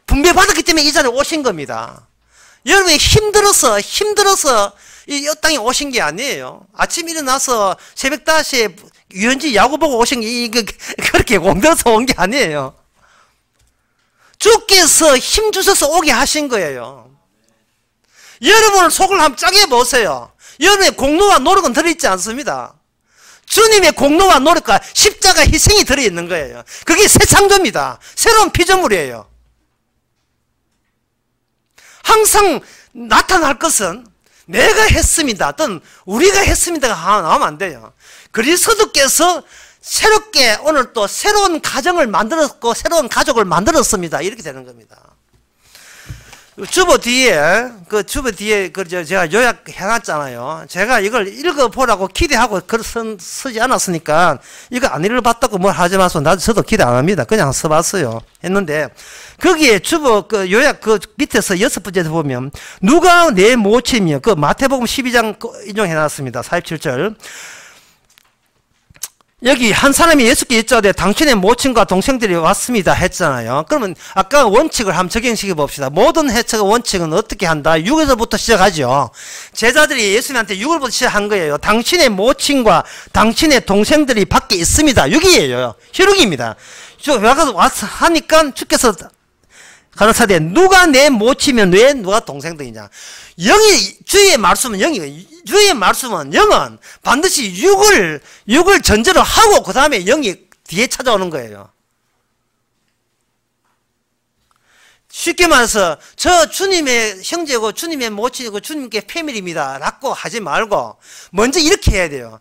Speaker 2: 분배받았기 때문에 이 자리에 오신 겁니다. 여러분이 힘들어서 이 땅에 오신 게 아니에요. 아침 일어나서 새벽 5시에 유현지 야구 보고 오신 게 그렇게 공들어서 온 게 아니에요. 주께서 힘 주셔서 오게 하신 거예요. 여러분을 속을 한번 짜게 보세요. 여러분의 공로와 노력은 들어있지 않습니다. 주님의 공로와 노력과 십자가 희생이 들어있는 거예요. 그게 새 창조입니다. 새로운 피조물이에요. 항상 나타날 것은 내가 했습니다. 또는 우리가 했습니다가 나오면 안 돼요. 그리스도께서 새롭게 오늘 또 새로운 가정을 만들었고 새로운 가족을 만들었습니다. 이렇게 되는 겁니다. 주보 뒤에 제가 요약 해놨잖아요. 제가 이걸 읽어보라고 기대하고 글 쓰지 않았으니까 이거 안 읽어봤다고 뭘 하지 마소. 저도 기대 안 합니다. 그냥 써봤어요. 했는데 거기에 주보 요약 밑에서 6번째 보면 누가 내 모친이며 마태복음 12장 인용해놨습니다. 47절. 여기 한 사람이 예수께 여쭤되 당신의 모친과 동생들이 왔습니다 했잖아요. 그러면 아까 원칙을 한번 적용시켜 봅시다. 모든 해석의 원칙은 어떻게 한다? 6에서부터 시작하죠. 제자들이 예수님한테 6월부터 시작한 거예요. 당신의 모친과 당신의 동생들이 밖에 있습니다. 6이에요. 희록입니다. 와서 하니까 주께서 가르치되 누가 내 모치면 왜 누가 동생들이냐. 주의 말씀은 영은 반드시 6을 전제로 하고 그 다음에 영이 뒤에 찾아오는 거예요. 쉽게 말해서 저 주님의 형제고 주님의 모친이고 주님께 패밀리입니다 라고 하지 말고 먼저 이렇게 해야 돼요.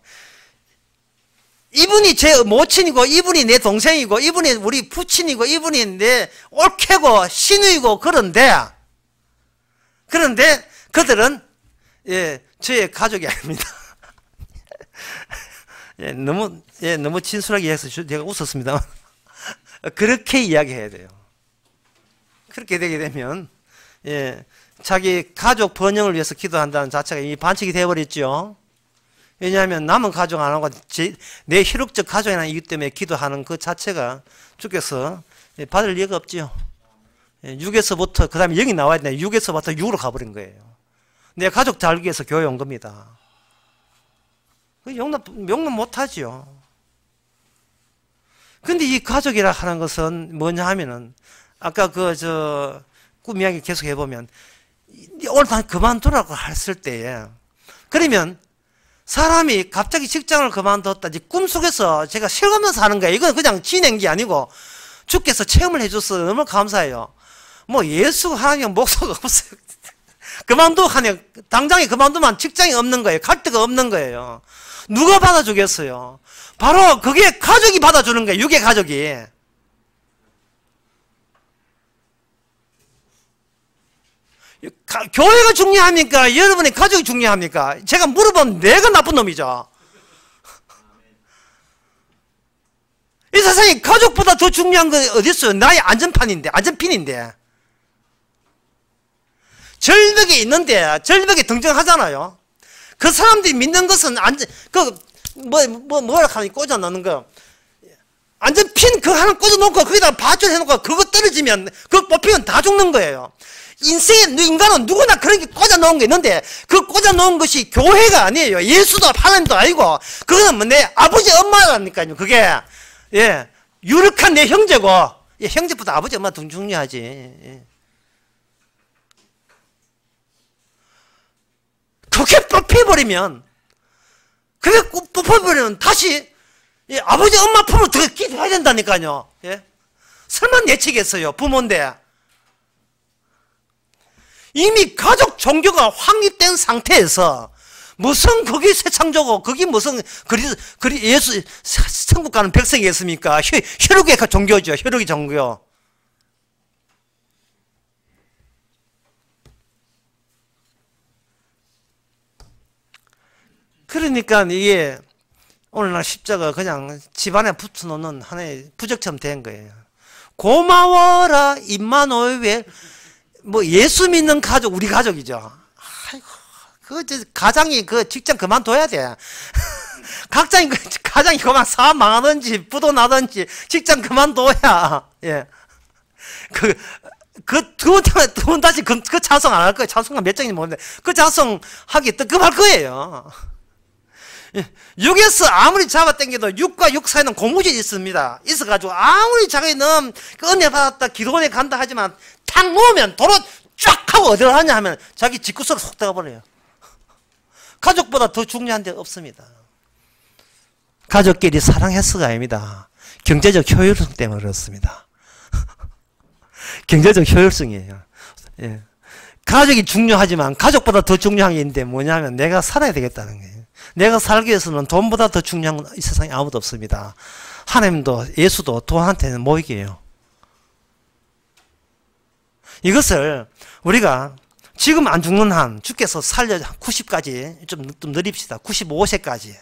Speaker 2: 이분이 제 모친이고 이분이 내 동생이고 이분이 우리 부친이고 이분이 내 올케고 시누이고 그런데 그들은 저의 가족이 아닙니다. 너무 진솔하게 해서 제가 웃었습니다. 그렇게 이야기해야 돼요. 그렇게 되게 되면 자기 가족 번영을 위해서 기도한다는 자체가 이미 반칙이 되어버렸죠. 왜냐하면 남은 가족 안 하고 내 희록적 가족이라는 이유 때문에 기도하는 그 자체가 주께서 받을 리가 없지요. 6에서부터 그 다음에 0이 나와야 되는데 6에서부터 6으로 가버린 거예요. 내 가족 살기 위해서 교회 온 겁니다. 용납 못하지요. 근데 이 가족이라 하는 것은 뭐냐 하면은 아까 꿈 이야기 계속 해보면 오늘 난 그만두라고 했을 때에 그러면 사람이 갑자기 직장을 그만뒀다. 꿈속에서 제가 실감나서 하는 거예요. 이건 그냥 지낸 게 아니고 주께서 체험을 해줘서 너무 감사해요. 뭐 예수 하나님 목소가 없어요. 그만두면 당장에 그만두면 직장이 없는 거예요. 갈 데가 없는 거예요. 누가 받아주겠어요? 바로 그게 가족이 받아주는 거예요. 육의 가족이. 교회가 중요합니까? 여러분의 가족이 중요합니까? 제가 물어보면 내가 나쁜 놈이죠. 이 세상에 가족보다 더 중요한 거 어디 있어요? 나의 안전핀인데. 절벽에 있는데, 절벽에 등장하잖아요. 그 사람들이 믿는 것은 뭐라 하니 꽂아 넣는 거. 안전핀 그거 하나 꽂아 놓고 거기다 밧줄 해놓고 그거 떨어지면, 그거 뽑히면 다 죽는 거예요. 인간은 누구나 그런 게 꽂아 놓은 게 있는데 그 꽂아 놓은 것이 교회가 아니에요. 예수도 하나님도 아니고 그거는 뭐 내 아버지 엄마라니까요. 그게 유력한 내 형제고 형제보다 아버지 엄마 더 중요하지. 그게 뽑혀버리면 다시 아버지 엄마 품으로 더 기도해야 된다니까요. 설마 내치겠어요. 부모인데. 이미 가족 종교가 확립된 상태에서 무슨 거기 새 창조고 거기 무슨 예수 천국 가는 백성이겠습니까? 혈육의 종교죠. 혈육의 종교. 그러니까 이게 오늘날 십자가 그냥 집안에 붙여놓는 하나의 부적처럼 된 거예요. 고마워라 임마누엘. 뭐 예수 믿는 가족 우리 가족이죠. 아이고 가장이 직장 그만둬야 돼. 가장이 그만 사업 망하든지 부도 나든지 직장 그만둬야 두 다시 그 찬송 안 할 거예요. 찬송가 몇 장인지 모르는데 그 찬송하기 뜨끔할 거예요. 6에서 아무리 잡아당겨도 6과 6 사이는 고무줄이 있습니다. 있어가지고 아무리 자기는 은혜 받았다 기도원에 간다 하지만 탁 놓으면 도로 쫙 하고 어디로 하냐 하면 자기 집구석으로 속 들어가 버려요. 가족보다 더 중요한 데 없습니다. 가족끼리 사랑했어가 아닙니다. 경제적 효율성 때문에 그렇습니다. 경제적 효율성이에요. 가족이 중요하지만 가족보다 더 중요한 게 있는데 뭐냐면 내가 살아야 되겠다는 거예요. 내가 살기 위해서는 돈보다 더 중요한 건 이 세상에 아무도 없습니다. 하나님도 예수도 돈한테는 모이게요. 이것을 우리가 지금 안 죽는 한 주께서 살려 90까지 좀 느립시다. 95세까지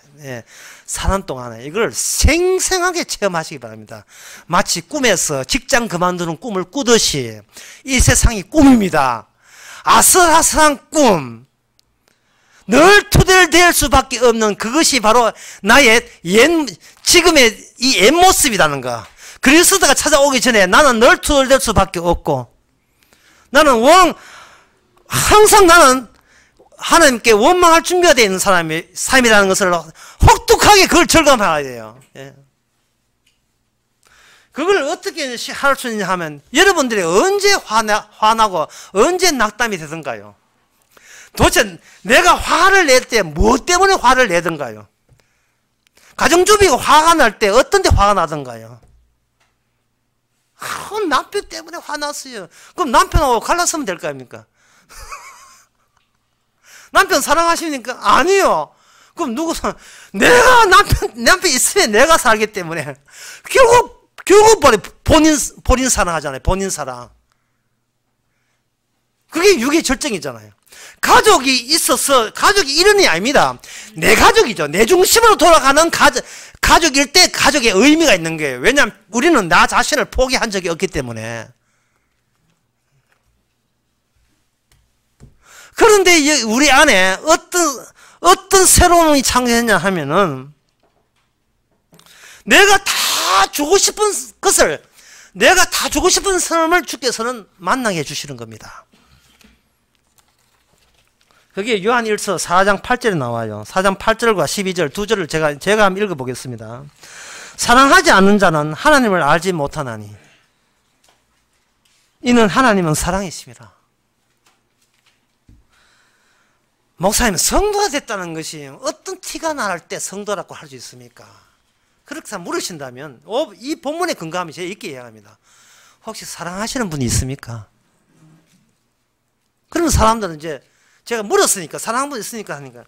Speaker 2: 사는 동안에 이걸 생생하게 체험하시기 바랍니다. 마치 꿈에서 직장 그만두는 꿈을 꾸듯이 이 세상이 꿈입니다. 아슬아슬한 꿈, 늘 투덜댈 수밖에 없는 그것이 바로 나의 지금의 이 옛 모습이라는 거. 그리스도가 찾아오기 전에 나는 늘 투덜댈 수밖에 없고, 나는 항상 나는 하나님께 원망할 준비가 되어 있는 삶이라는 것을 혹독하게 그걸 절감해야 돼요. 예. 그걸 어떻게 할 수 있냐 하면, 여러분들이 언제 화나고 언제 낙담이 되던가요? 도대체 내가 화를 낼 때 무엇 때문에 화를 내던가요? 가정주부가 화가 날 때 어떤 데 화가 나던가요? 남편 때문에 화났어요. 그럼 남편하고 갈랐으면 될 거 아닙니까? 남편 사랑하십니까? 아니요. 그럼 내가 남편 있으면 내가 살기 때문에 결국 본인 사랑하잖아요. 본인 사랑. 그게 육의 절정이잖아요. 가족이 있어서 가족이 이런이 아닙니다. 내 가족이죠. 내 중심으로 돌아가는 가족일 때 가족의 의미가 있는 거예요. 왜냐하면 우리는 나 자신을 포기한 적이 없기 때문에. 그런데 우리 안에 어떤 새로움이 창조했냐 하면은, 내가 다 주고 싶은 것을, 내가 다 주고 싶은 사람을 주께서는 만나게 해주시는 겁니다. 그게 요한 1서 4장 8절에 나와요. 4장 8절과 12절 두 절을 제가 한번 읽어보겠습니다. 사랑하지 않는 자는 하나님을 알지 못하나니 이는 하나님은 사랑이십니다. 목사님, 성도가 됐다는 것이 어떤 티가 날 때 성도라고 할 수 있습니까? 그렇게 물으신다면 이 본문의 근거함이 제가 있게 이야기합니다. 혹시 사랑하시는 분이 있습니까? 그러면 사람들은 이제 제가 물었으니까, 사랑하는 분 있으니까 하니까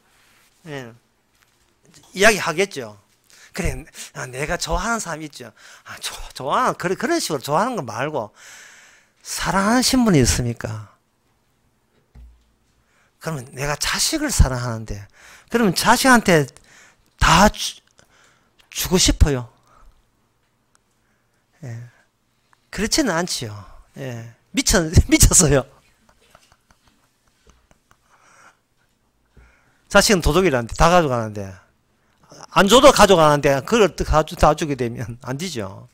Speaker 2: 이야기하겠죠. 그래, 내가 좋아하는 사람이 있죠. 좋아하는, 그런 식으로 좋아하는 거 말고 사랑하시는 분이 있습니까? 그러면 내가 자식을 사랑하는데, 그러면 자식한테 다 주고 싶어요. 그렇지는 않지요. 미쳤어요. 자식은 도둑이라는데 다 가져가는데, 안 줘도 가져가는데 그걸 다 주게 되면 안 되죠.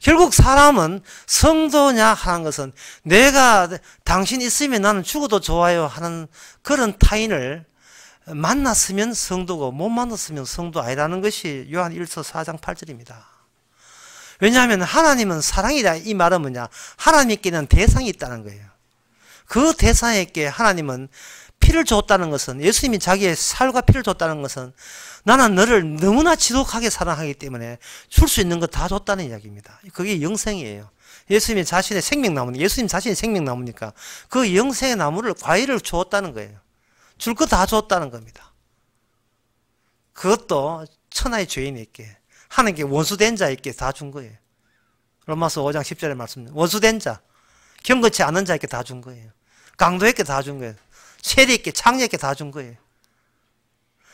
Speaker 2: 결국 사람은 성도냐 하는 것은 내가 당신 있으면 나는 죽어도 좋아요 하는 그런 타인을 만났으면 성도고 못 만났으면 성도 아니라는 것이 요한 1서 4장 8절입니다. 왜냐하면 하나님은 사랑이다. 이 말은 뭐냐? 하나님께는 대상이 있다는 거예요. 그 대상에게 하나님은 피를 줬다는 것은, 예수님이 자기의 살과 피를 줬다는 것은 나는 너를 너무나 지독하게 사랑하기 때문에 줄 수 있는 거 다 줬다는 이야기입니다. 그게 영생이에요. 예수님이 자신의 생명나무, 예수님 자신이 생명나무니까 그 영생의 나무를, 과일을 주었다는 거예요. 줄 거 다 줬다는 겁니다. 그것도 천하의 죄인에게, 하나님께 원수된 자에게 다 준 거예요. 로마서 5장 10절의 말씀, 원수된 자, 경건치 않은 자에게 다 준 거예요. 강도에게 다 준 거예요. 세리에게, 창녀에게 다 준 거예요.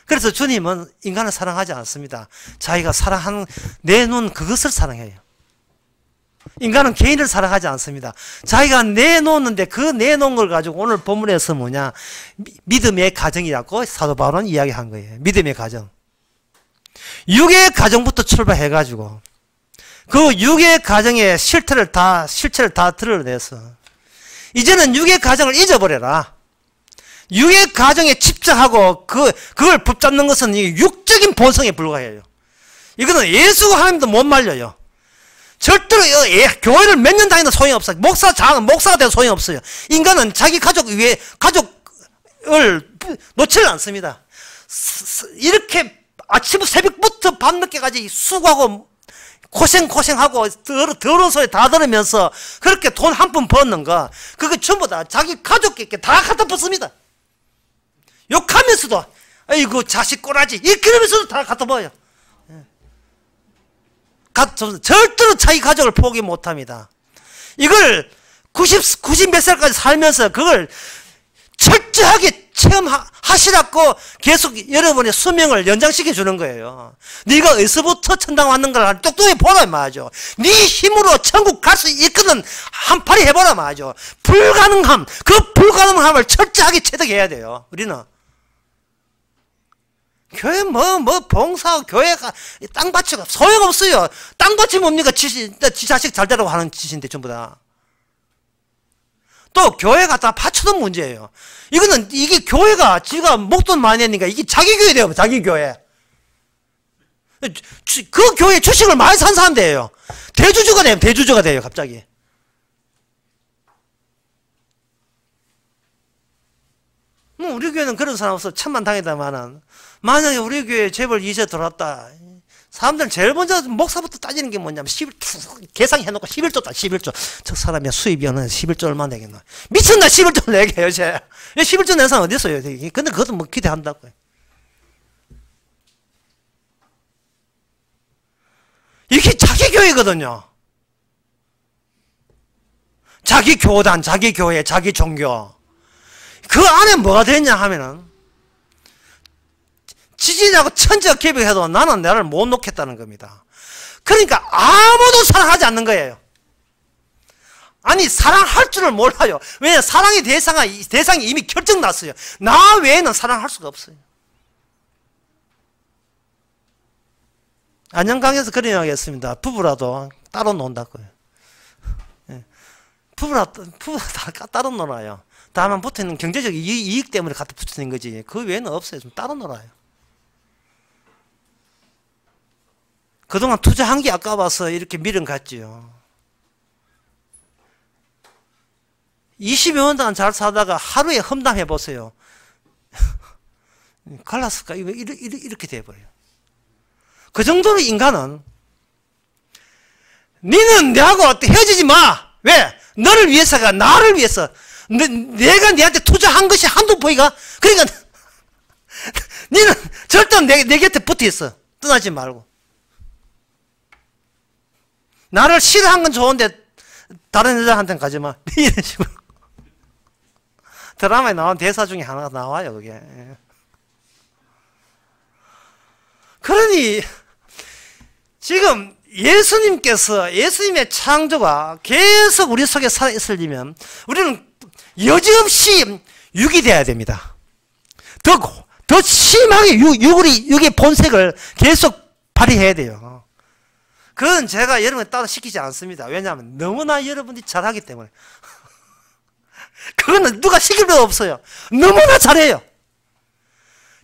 Speaker 2: 그래서 주님은 인간을 사랑하지 않습니다. 자기가 사랑하는, 내놓은 그것을 사랑해요. 인간은 개인을 사랑하지 않습니다. 자기가 내놓는데 그 내놓은 걸 가지고 오늘 본문에서 뭐냐? 믿음의 가정이라고 사도 바울은 이야기한 거예요. 믿음의 가정. 육의 가정부터 출발해가지고 그 육의 가정의 실체를 다 드러내서 이제는 육의 가정을 잊어버려라. 육의 가정에 집착하고 그걸 붙잡는 것은 육적인 본성에 불과해요. 이거는 예수가 하나님도 못 말려요. 절대로 교회를 몇 년 다니도 소용이 없어요. 목사가 돼도 소용이 없어요. 인간은 자기 가족을 놓지를 않습니다. 이렇게 아침부터 새벽부터 밤늦게까지 수고하고 고생하고 더러운 소리 다 들으면서 그렇게 돈 한 푼 버는 거, 그거 전부 다 자기 가족에게 다 갖다 붙습니다. 욕하면서도 아이고 자식 꼬라지 이러면서도 다 갖다 버려요. 절대로 자기 가족을 포기 못합니다. 이걸 90 몇 살까지 살면서 그걸 철저하게 체험하시라고 계속 여러분의 수명을 연장시켜 주는 거예요. 네가 어디서부터 천당 왔는가를 똑똑히 보라 말이죠. 네 힘으로 천국 갈 수 있거든 한파리 해보라 말이죠. 불가능함, 그 불가능함을 철저하게 체득해야 돼요. 우리는 교회 봉사 교회가 땅 바치고 소용없어요. 땅 바치 뭡니까? 지 자식 잘 되라고 하는 짓인데 전부 다. 또 교회가 다 바쳐도 문제예요. 이게 교회가 지가 목돈 많이 내니까 이게 자기 교회 돼요. 자기 교회. 그 교회 주식을 많이 산 사람들이에요. 대주주가 돼요. 대주주가 돼요. 갑자기. 우리 교회는 그런 사람 없어. 천만 당이다마는 만약에 우리 교회 재벌 2세 들어왔다. 사람들은 제일 먼저 목사부터 따지는 게 뭐냐면 11조 계산해놓고 11조다 11조. 저 사람이 수입이 어느 11조 얼마 내겠나. 미쳤나 11조 내게 요새. 11조 낸 사람 어디 있어요. 근데 그것도 뭐 기대한다고요. 이게 자기 교회거든요. 자기 교단, 자기 교회, 자기 종교. 그 안에 뭐가 되냐 하면은 지진하고 천지가 개벽해도 나는 나를 못 놓겠다는 겁니다. 그러니까 아무도 사랑하지 않는 거예요. 아니 사랑할 줄을 몰라요. 왜냐하면 사랑의 대상이 이미 결정났어요. 나 외에는 사랑할 수가 없어요. 안양강에서 그런 이야기 했습니다. 부부라도 따로 논다고요. 부부라도 따로 놀아요. 다만 붙어있는 경제적 이익 때문에 갖다 붙어있는 거지. 그 외에는 없어요. 좀 따로 놀아요. 그동안 투자한 게 아까워서 이렇게 미련 갔지요. 20여 년 동안 잘 사다가 하루에 험담해 보세요. 갈랐을까? 이렇게 돼버려요. 그 정도로 인간은 니는 내하고 헤어지지 마. 왜? 너를 위해서가 나를 위해서. 내가 니한테 투자한 것이 한두 포이가? 그러니까 니는 절대 내 곁에 붙어 있어. 떠나지 말고. 나를 싫어한 건 좋은데 다른 여자한테는 가지 마. 이런 식으로. 드라마에 나온 대사 중에 하나가 나와요. 그게. 그러니 지금 예수님의 창조가 계속 우리 속에 살아있으려면 우리는 여지없이 육이 되어야 됩니다. 더 심하게 육의 본색을 계속 발휘해야 돼요. 그건 제가 여러분에 따로 시키지 않습니다. 왜냐하면 너무나 여러분들이 잘하기 때문에. 그거는 누가 시킬 필요 없어요. 너무나 잘해요.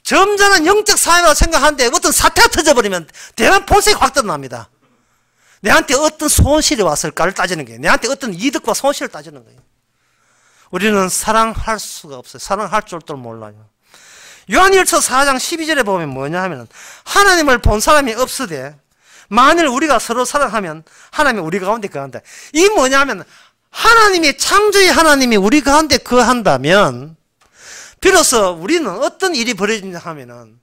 Speaker 2: 점잖은 영적 사회라고 생각하는데 어떤 사태가 터져버리면 대단 본색이 확 드러납니다. 내한테 어떤 손실이 왔을까를 따지는 거예요. 내한테 어떤 이득과 손실을 따지는 거예요. 우리는 사랑할 수가 없어요. 사랑할 줄도 몰라요. 요한일서 4장 12절에 보면 뭐냐 하면 하나님을 본 사람이 없으되 만일 우리가 서로 사랑하면 하나님이 우리 가운데 거한다. 이 뭐냐면 하나님이 창조의 하나님이 우리 가운데 거한다면 비로소 우리는 어떤 일이 벌어지냐 하면은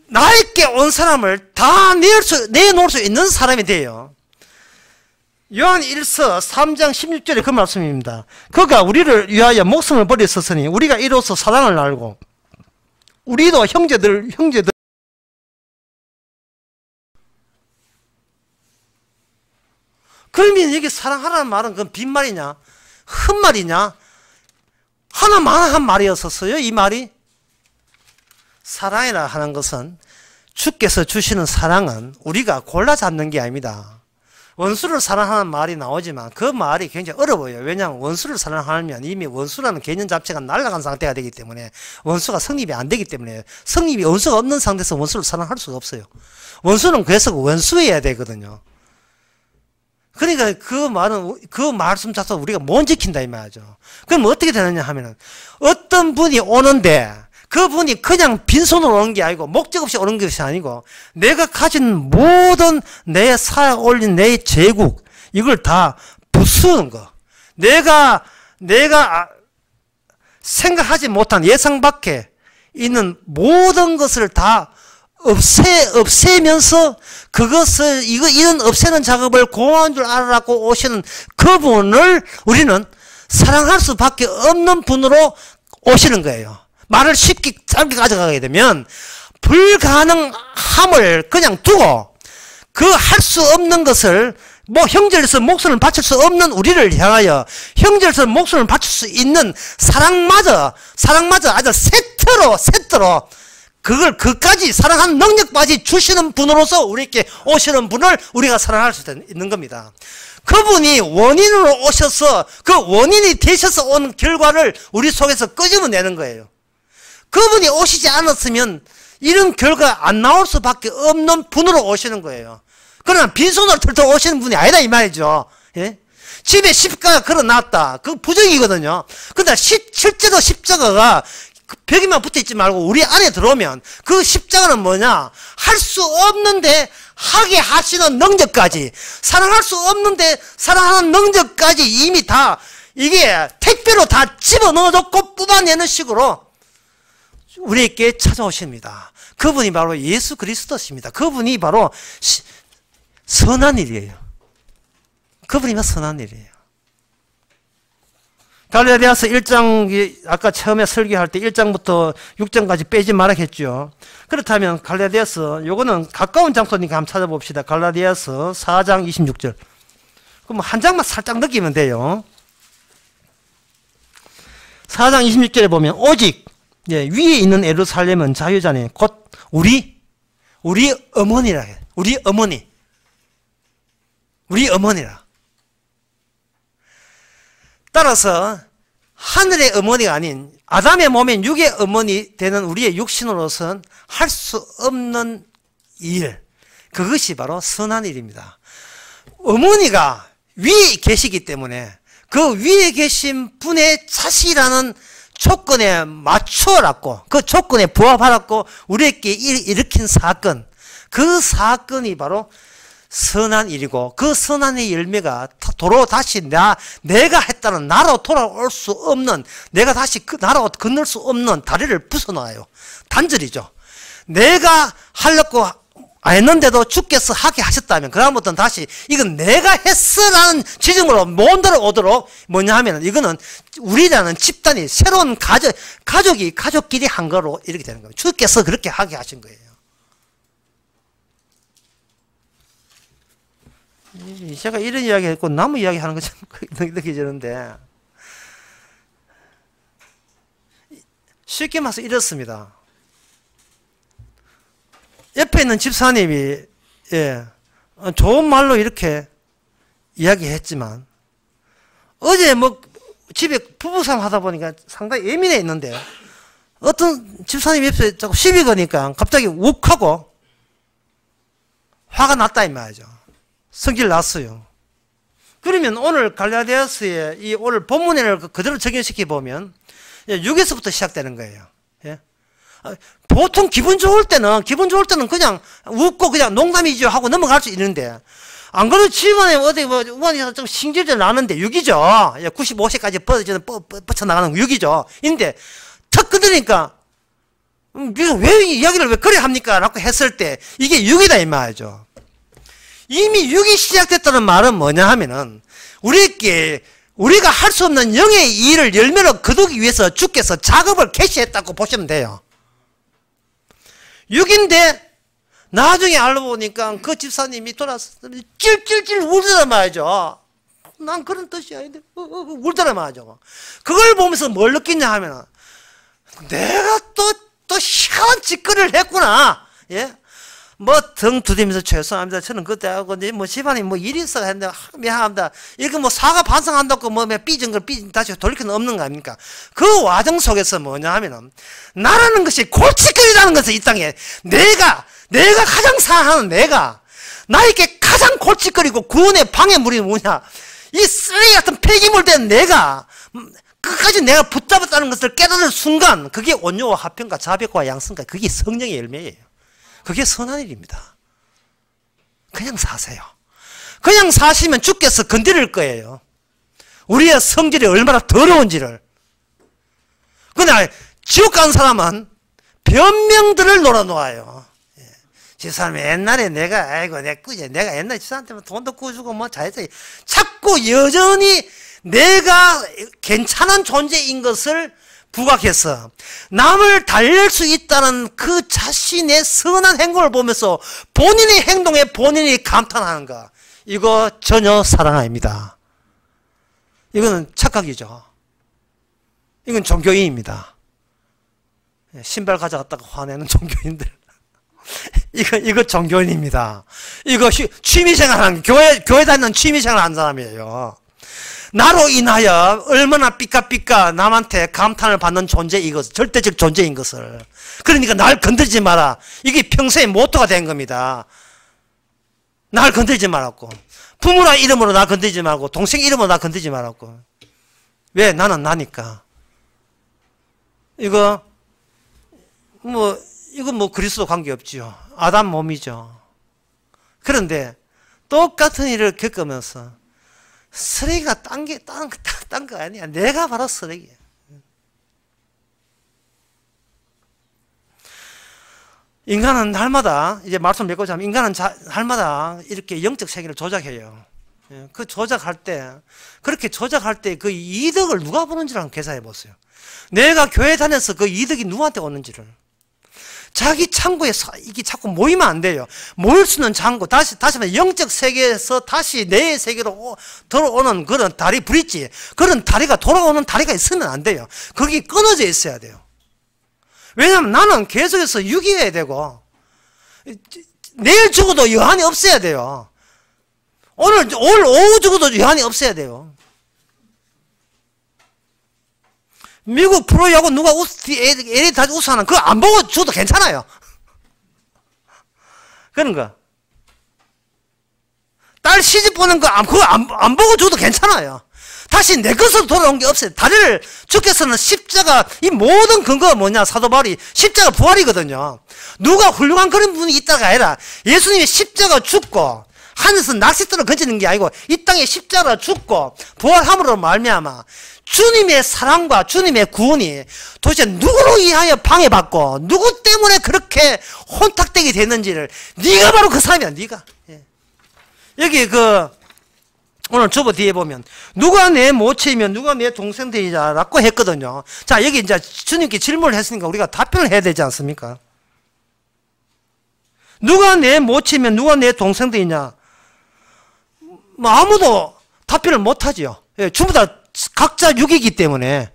Speaker 2: 나에게 온 사람을 다 내놓을 수 있는 사람이 돼요. 요한 1서 3장 16절에 그 말씀입니다. 그가 우리를 위하여 목숨을 버렸으니 우리가 이로써 사랑을 알고 우리도 형제들 그러면 여기 사랑하라는 말은 그건 빈말이냐 헛말이냐 하나만 한 말이었었어요. 이 말이 사랑이라 하는 것은 주께서 주시는 사랑은 우리가 골라 잡는 게 아닙니다. 원수를 사랑하는 말이 나오지만 그 말이 굉장히 어려워요. 왜냐하면 원수를 사랑하면 이미 원수라는 개념 자체가 날아간 상태가 되기 때문에 원수가 성립이 안 되기 때문에 원수가 없는 상태에서 원수를 사랑할 수가 없어요. 원수는 그래서 원수여야 되거든요. 그러니까 그 말씀 자체가 우리가 못 지킨다 이 말이죠. 그럼 어떻게 되느냐 하면은 어떤 분이 오는데 그분이 그냥 빈손으로 오는 게 아니고 목적 없이 오는 것이 아니고 내가 가진 모든 내 쌓아 올린 내 제국 이걸 다 부수는 거. 내가 생각하지 못한 예상 밖에 있는 모든 것을 다 없애면서 그것을 이런 없애는 작업을 고마운 줄 알아라고 오시는 그분을 우리는 사랑할 수밖에 없는 분으로 오시는 거예요. 말을 쉽게 짧게 가져가게 되면 불가능함을 그냥 두고 그 할 수 없는 것을 뭐 형제로서 목숨을 바칠 수 없는 우리를 향하여 형제로서 목숨을 바칠 수 있는 사랑마저 아주 세트로 그걸 그까지 사랑하는 능력까지 주시는 분으로서 우리에게 오시는 분을 우리가 사랑할 수 있는 겁니다. 그분이 원인으로 오셔서 그 원인이 되셔서 온 결과를 우리 속에서 끄집어내는 거예요. 그분이 오시지 않았으면 이런 결과 안 나올 수밖에 없는 분으로 오시는 거예요. 그러나 빈손으로 털털 오시는 분이 아니다 이 말이죠. 예? 집에 십자가 걸어놨다. 그 부정이거든요. 근데 실제로 십자가가 벽에만 붙어있지 말고 우리 안에 들어오면 그 십자가는 뭐냐? 할 수 없는데 하게 하시는 능력까지, 사랑할 수 없는데 사랑하는 능력까지 이미 다 이게 택배로 다 집어넣어줬고 뽑아내는 식으로 우리에게 찾아오십니다. 그분이 바로 예수 그리스도십니다. 그분이 바로 선한 일이에요. 그분이 바로 선한 일이에요. 갈라디아서 1장, 아까 처음에 설교할 때 1장부터 6장까지 빼지 말았겠죠. 그렇다면 갈라디아서, 요거는 가까운 장소니까 한번 찾아봅시다. 갈라디아서 4장 26절. 그럼 한 장만 살짝 느끼면 돼요. 4장 26절에 보면 오직 위에 있는 예루살렘은 자유자네 곧 우리 어머니라 해요. 우리 어머니라. 따라서 하늘의 어머니가 아닌 아담의 몸엔 육의 어머니 되는 우리의 육신으로서는 할 수 없는 일, 그것이 바로 선한 일입니다. 어머니가 위에 계시기 때문에 그 위에 계신 분의 자식이라는 조건에 맞춰놨고 그 조건에 부합하라고 우리에게 일으킨 사건, 그 사건이 바로 선한 일이고 그 선한의 열매가 도로 다시 내가 했다는 나로 돌아올 수 없는, 내가 다시 그 나로 건널 수 없는 다리를 부숴놔요. 단절이죠. 내가 하려고 안 했는데도 주께서 하게 하셨다면 그다음부터는 다시 이건 내가 했어라는 지점으로 못 들어오도록 뭐냐 하면 이거는 우리라는 집단이 새로운 가족끼리 한 거로 이렇게 되는 거예요. 주께서 그렇게 하게 하신 거예요. 제가 이런 이야기 했고 나무 이야기 하는 것처럼 느껴지는데 쉽게 말해서 이렇습니다. 옆에 있는 집사님이 좋은 말로 이렇게 이야기했지만 어제 뭐 집에 부부싸움 하다 보니까 상당히 예민해 있는데 어떤 집사님 옆에 자꾸 시비 거니까 갑자기 욱하고 화가 났다 이 말이죠. 성질 났어요. 그러면 오늘 갈라디아서의 이 오늘 본문을 그대로 적용시켜 보면 6에서부터 시작되는 거예요. 예? 보통 기분 좋을 때는 그냥 웃고 그냥 농담이죠 하고 넘어갈 수 있는데 안 그래도 집안에 어디 뭐 우한에서 좀 신경질 나는데 6이죠. 95세까지 뻗쳐나가는 6이죠. 인데 턱 끊으니까 왜 이야기를 왜 그래 합니까? 라고 했을 때 이게 6이다 이 말이죠. 이미 6이 시작됐다는 말은 뭐냐 하면은 우리가 할 수 없는 영의 일을 열매로 거두기 위해서 주께서 작업을 개시했다고 보시면 돼요. 6인데 나중에 알고 보니까 그 집사님이 돌아서 찔찔찔 울더란 말이죠. 난 그런 뜻이 아닌데 울더란 말이죠. 그걸 보면서 뭘 느끼냐 하면 내가 또 희한한 짓거리를 했구나. 예? 뭐 등 두드리면서 죄송합니다. 저는 그때 하고 뭐 집안에 뭐 일이 있어 했는데 미안합니다. 이거 뭐 사과 반성한다고 뭐 삐진 걸 다시 돌릴 건 없는 거 아닙니까? 그 와정 속에서 뭐냐 하면은 나라는 것이 골칫거리라는 것을 이 땅에 내가 가장 사랑하는 내가 나에게 가장 골칫거리고 구원의 방해물이 뭐냐? 이 쓰레기 같은 폐기물 된 내가 끝까지 내가 붙잡았다는 것을 깨달은 순간 그게 온유와 화평과 자비와 양성과 그게 성령의 열매예요. 그게 선한 일입니다. 그냥 사세요. 그냥 사시면 주께서 건드릴 거예요. 우리의 성질이 얼마나 더러운지를. 그날 지옥 간 사람은 변명들을 놀아놓아요. 저 사람이 옛날에 내가 옛날에 저 사람한테 돈도 꾸주고 뭐 잘했어. 자꾸 여전히 내가 괜찮은 존재인 것을 부각해서 남을 달랠 수 있다는 그 자신의 선한 행동을 보면서 본인의 행동에 본인이 감탄하는 거. 이거 전혀 사랑 아닙니다. 이거는 착각이죠. 이건 종교인입니다. 신발 가져갔다가 화내는 종교인들. 이거 종교인입니다. 이거 취미생활 교회 다니는 취미생활 하는 사람이에요. 나로 인하여 얼마나 삐까삐까 남한테 감탄을 받는 존재 이것, 절대적 존재인 것을. 그러니까 날 건들지 마라. 이게 평소의 모토가 된 겁니다. 날 건들지 말았고, 부모라 이름으로 나 건들지 말고, 동생 이름으로 나 건들지 말았고. 왜? 나는 나니까. 이거 뭐 그리스도 관계없지요. 아담 몸이죠. 그런데 똑같은 일을 겪으면서 쓰레기가 딴 거 아니야. 내가 바로 쓰레기야. 인간은 날마다, 이제 말씀 맺고자 하면, 인간은 날마다 이렇게 영적 세계를 조작해요. 그 조작할 때, 그렇게 조작할 때 그 이득을 누가 보는지를 한번 계산해 보세요. 내가 교회 다녀서 그 이득이 누구한테 오는지를. 자기 창고에 이게 자꾸 모이면 안 돼요. 모일 수 있는 창고, 다시 말해 영적 세계에서 다시 내 세계로 들어오는 그런 다리 브릿지, 그런 다리가 돌아오는 다리가 있으면 안 돼요. 거기 끊어져 있어야 돼요. 왜냐하면 나는 계속해서 유기해야 되고, 내일 죽어도 여한이 없어야 돼요. 오늘 오후 죽어도 여한이 없어야 돼요. 미국 프로야구 누가 LA 다시 우승하는 그거 안 보고 줘도 괜찮아요. 그런 거. 딸 시집 보는 거 그거 안 보고 줘도 괜찮아요. 다시 내 것으로 돌아온 게 없어요. 다리를 주께서는 십자가, 이 모든 근거가 뭐냐, 사도 바울이 십자가 부활이거든요. 누가 훌륭한 그런 분이 있다가 아니라 예수님이 십자가 죽고 하늘에서 낚싯대로 건지는 게 아니고 이 땅에 십자가로 죽고 부활함으로 말미암아 주님의 사랑과 주님의 구원이 도대체 누구로 인하여 방해받고 누구 때문에 그렇게 혼탁되게 됐는지를, 네가 바로 그 사람이야. 네가. 여기 오늘 주보 뒤에 보면 누가 내 모체이면 누가 내 동생 되리라고 했거든요. 자, 여기 이제 주님께 질문을 했으니까 우리가 답변을 해야 되지 않습니까? 누가 내 모체이면 누가 내 동생 되냐? 뭐 아무도 답변을 못 하죠. 전부 다 각자 육이기 때문에.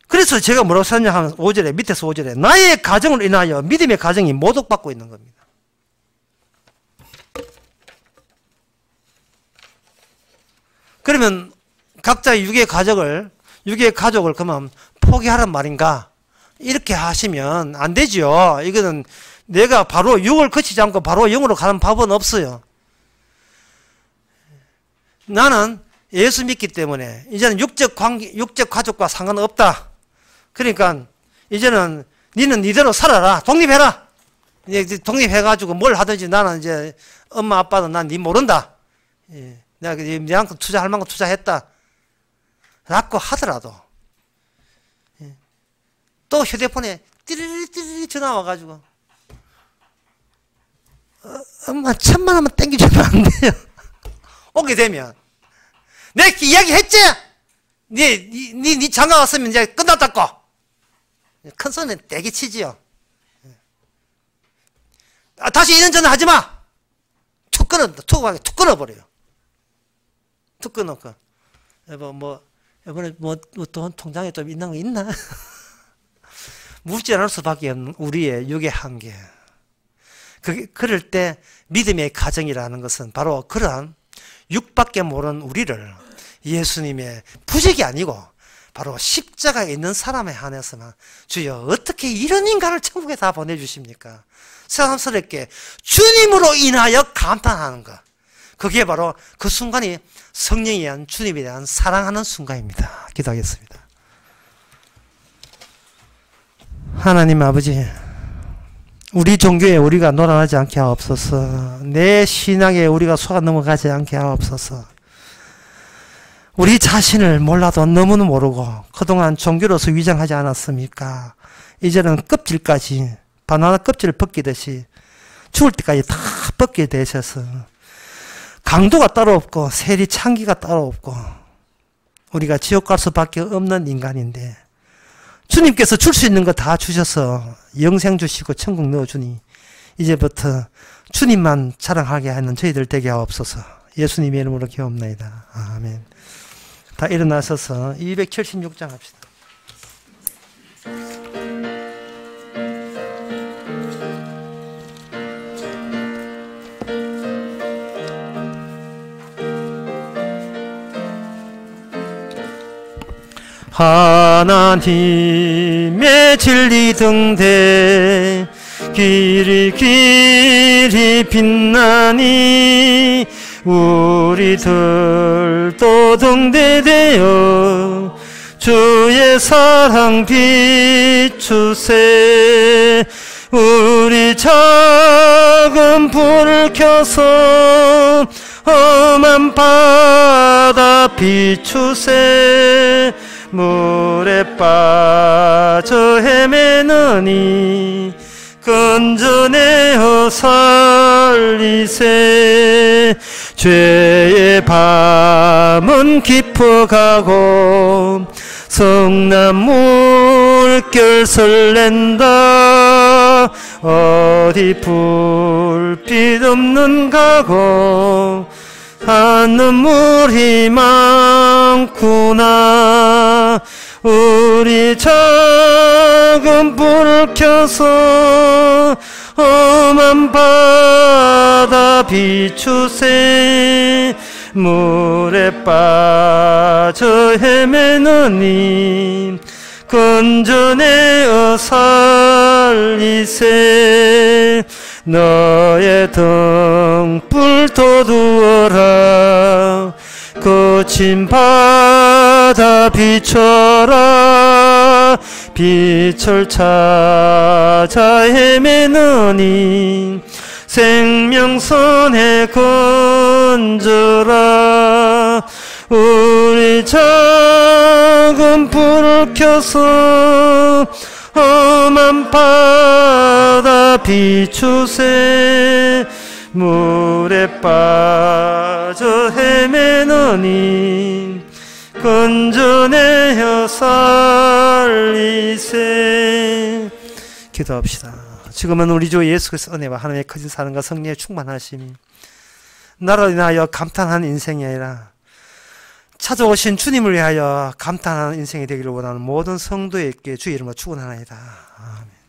Speaker 2: 그래서 제가 뭐라고 썼냐 하면 5절에, 밑에서 5절에 나의 가정으로 인하여 믿음의 가정이 모독받고 있는 겁니다. 그러면 각자 육의 가족을 그러면 포기하란 말인가? 이렇게 하시면 안 되죠. 이거는 내가 바로 육을 거치지 않고 바로 영으로 가는 법은 없어요. 나는 예수 믿기 때문에 이제는 육적 가족과 상관없다. 그러니까 이제는 니는 니대로 살아라. 독립해라. 이제 독립해가지고 뭘 하든지 나는 이제 엄마 아빠는 난 니 모른다. 내가 니한테 투자할 만큼 투자했다. 라고 하더라도 또 휴대폰에 띠리리띠리 전화 와가지고 엄마 1,000만 원만 땡겨주면 안 돼요. 오게 되면 내가 이야기 했지? 니 장가 왔으면 이제 끝났다고. 큰 소리는 떼기 치지요. 다시 이런 전화 하지 마. 툭 끊어버려요. 툭 끊어놓고 여보 이번에 돈 통장에 좀 있는 거 있나? 묻지 않을 수밖에 없는 우리의 육의 한계. 그럴 때 믿음의 가정이라는 것은 바로 그러한 육밖에 모르는 우리를 예수님의 부적이 아니고 바로 십자가에 있는 사람에 한해서만 주여 어떻게 이런 인간을 천국에 다 보내주십니까? 새삼스럽게 주님으로 인하여 감탄하는 것. 그게 바로 그 순간이 성령에 대한 주님에 대한 사랑하는 순간입니다. 기도하겠습니다. 하나님 아버지, 우리 종교에 우리가 놀아나지 않게 하옵소서. 내 신앙에 우리가 속아 넘어가지 않게 하옵소서. 우리 자신을 몰라도 너무는 모르고 그동안 종교로서 위장하지 않았습니까? 이제는 껍질까지 바나나 껍질을 벗기듯이 죽을 때까지 다 벗게 되셔서 강도가 따로 없고 세리 창기가 따로 없고 우리가 지옥 갈 수밖에 없는 인간인데 주님께서 줄 수 있는 거 다 주셔서 영생 주시고 천국 넣어주니 이제부터 주님만 자랑하게 하는 저희들 되게 하옵소서. 예수님의 이름으로 기도합나이다. 아멘. 다 일어나셔서 276장 합시다. 하나님의 진리 등대 길이 빛나니 우리들도 등대되어 주의 사랑 비추세. 우리 작은 불을 켜서 험한 바다 비추세. 물에 빠져 헤매느니 건져내어 살리세. 죄의 밤은 깊어가고 성난 물결 설렌다. 어디 불빛 없는 가고 하는 물이 많구나. 우리 작은 불을 켜서 험한 바다 비추세. 물에 빠져 헤매느니 건져내어 살리세. 너의 등불 돋우어라. 거친 바다 비춰라. 빛을 찾아 헤매느니 생명선에 건져라. 우리 작은 불을 켜서 험한 바다 비추세. 물에 빠져 헤매느니 건져내어 살리세. 기도합시다. 지금은 우리 주 예수 그리스도의 은혜와 하나님의 거짓 사랑과 성령의 충만하심이 나로 인하여 감탄하는 인생이 아니라 찾아오신 주님을 위하여 감탄하는 인생이 되기를 원하는 모든 성도에게 주의 이름으로 축원하나이다. 아멘.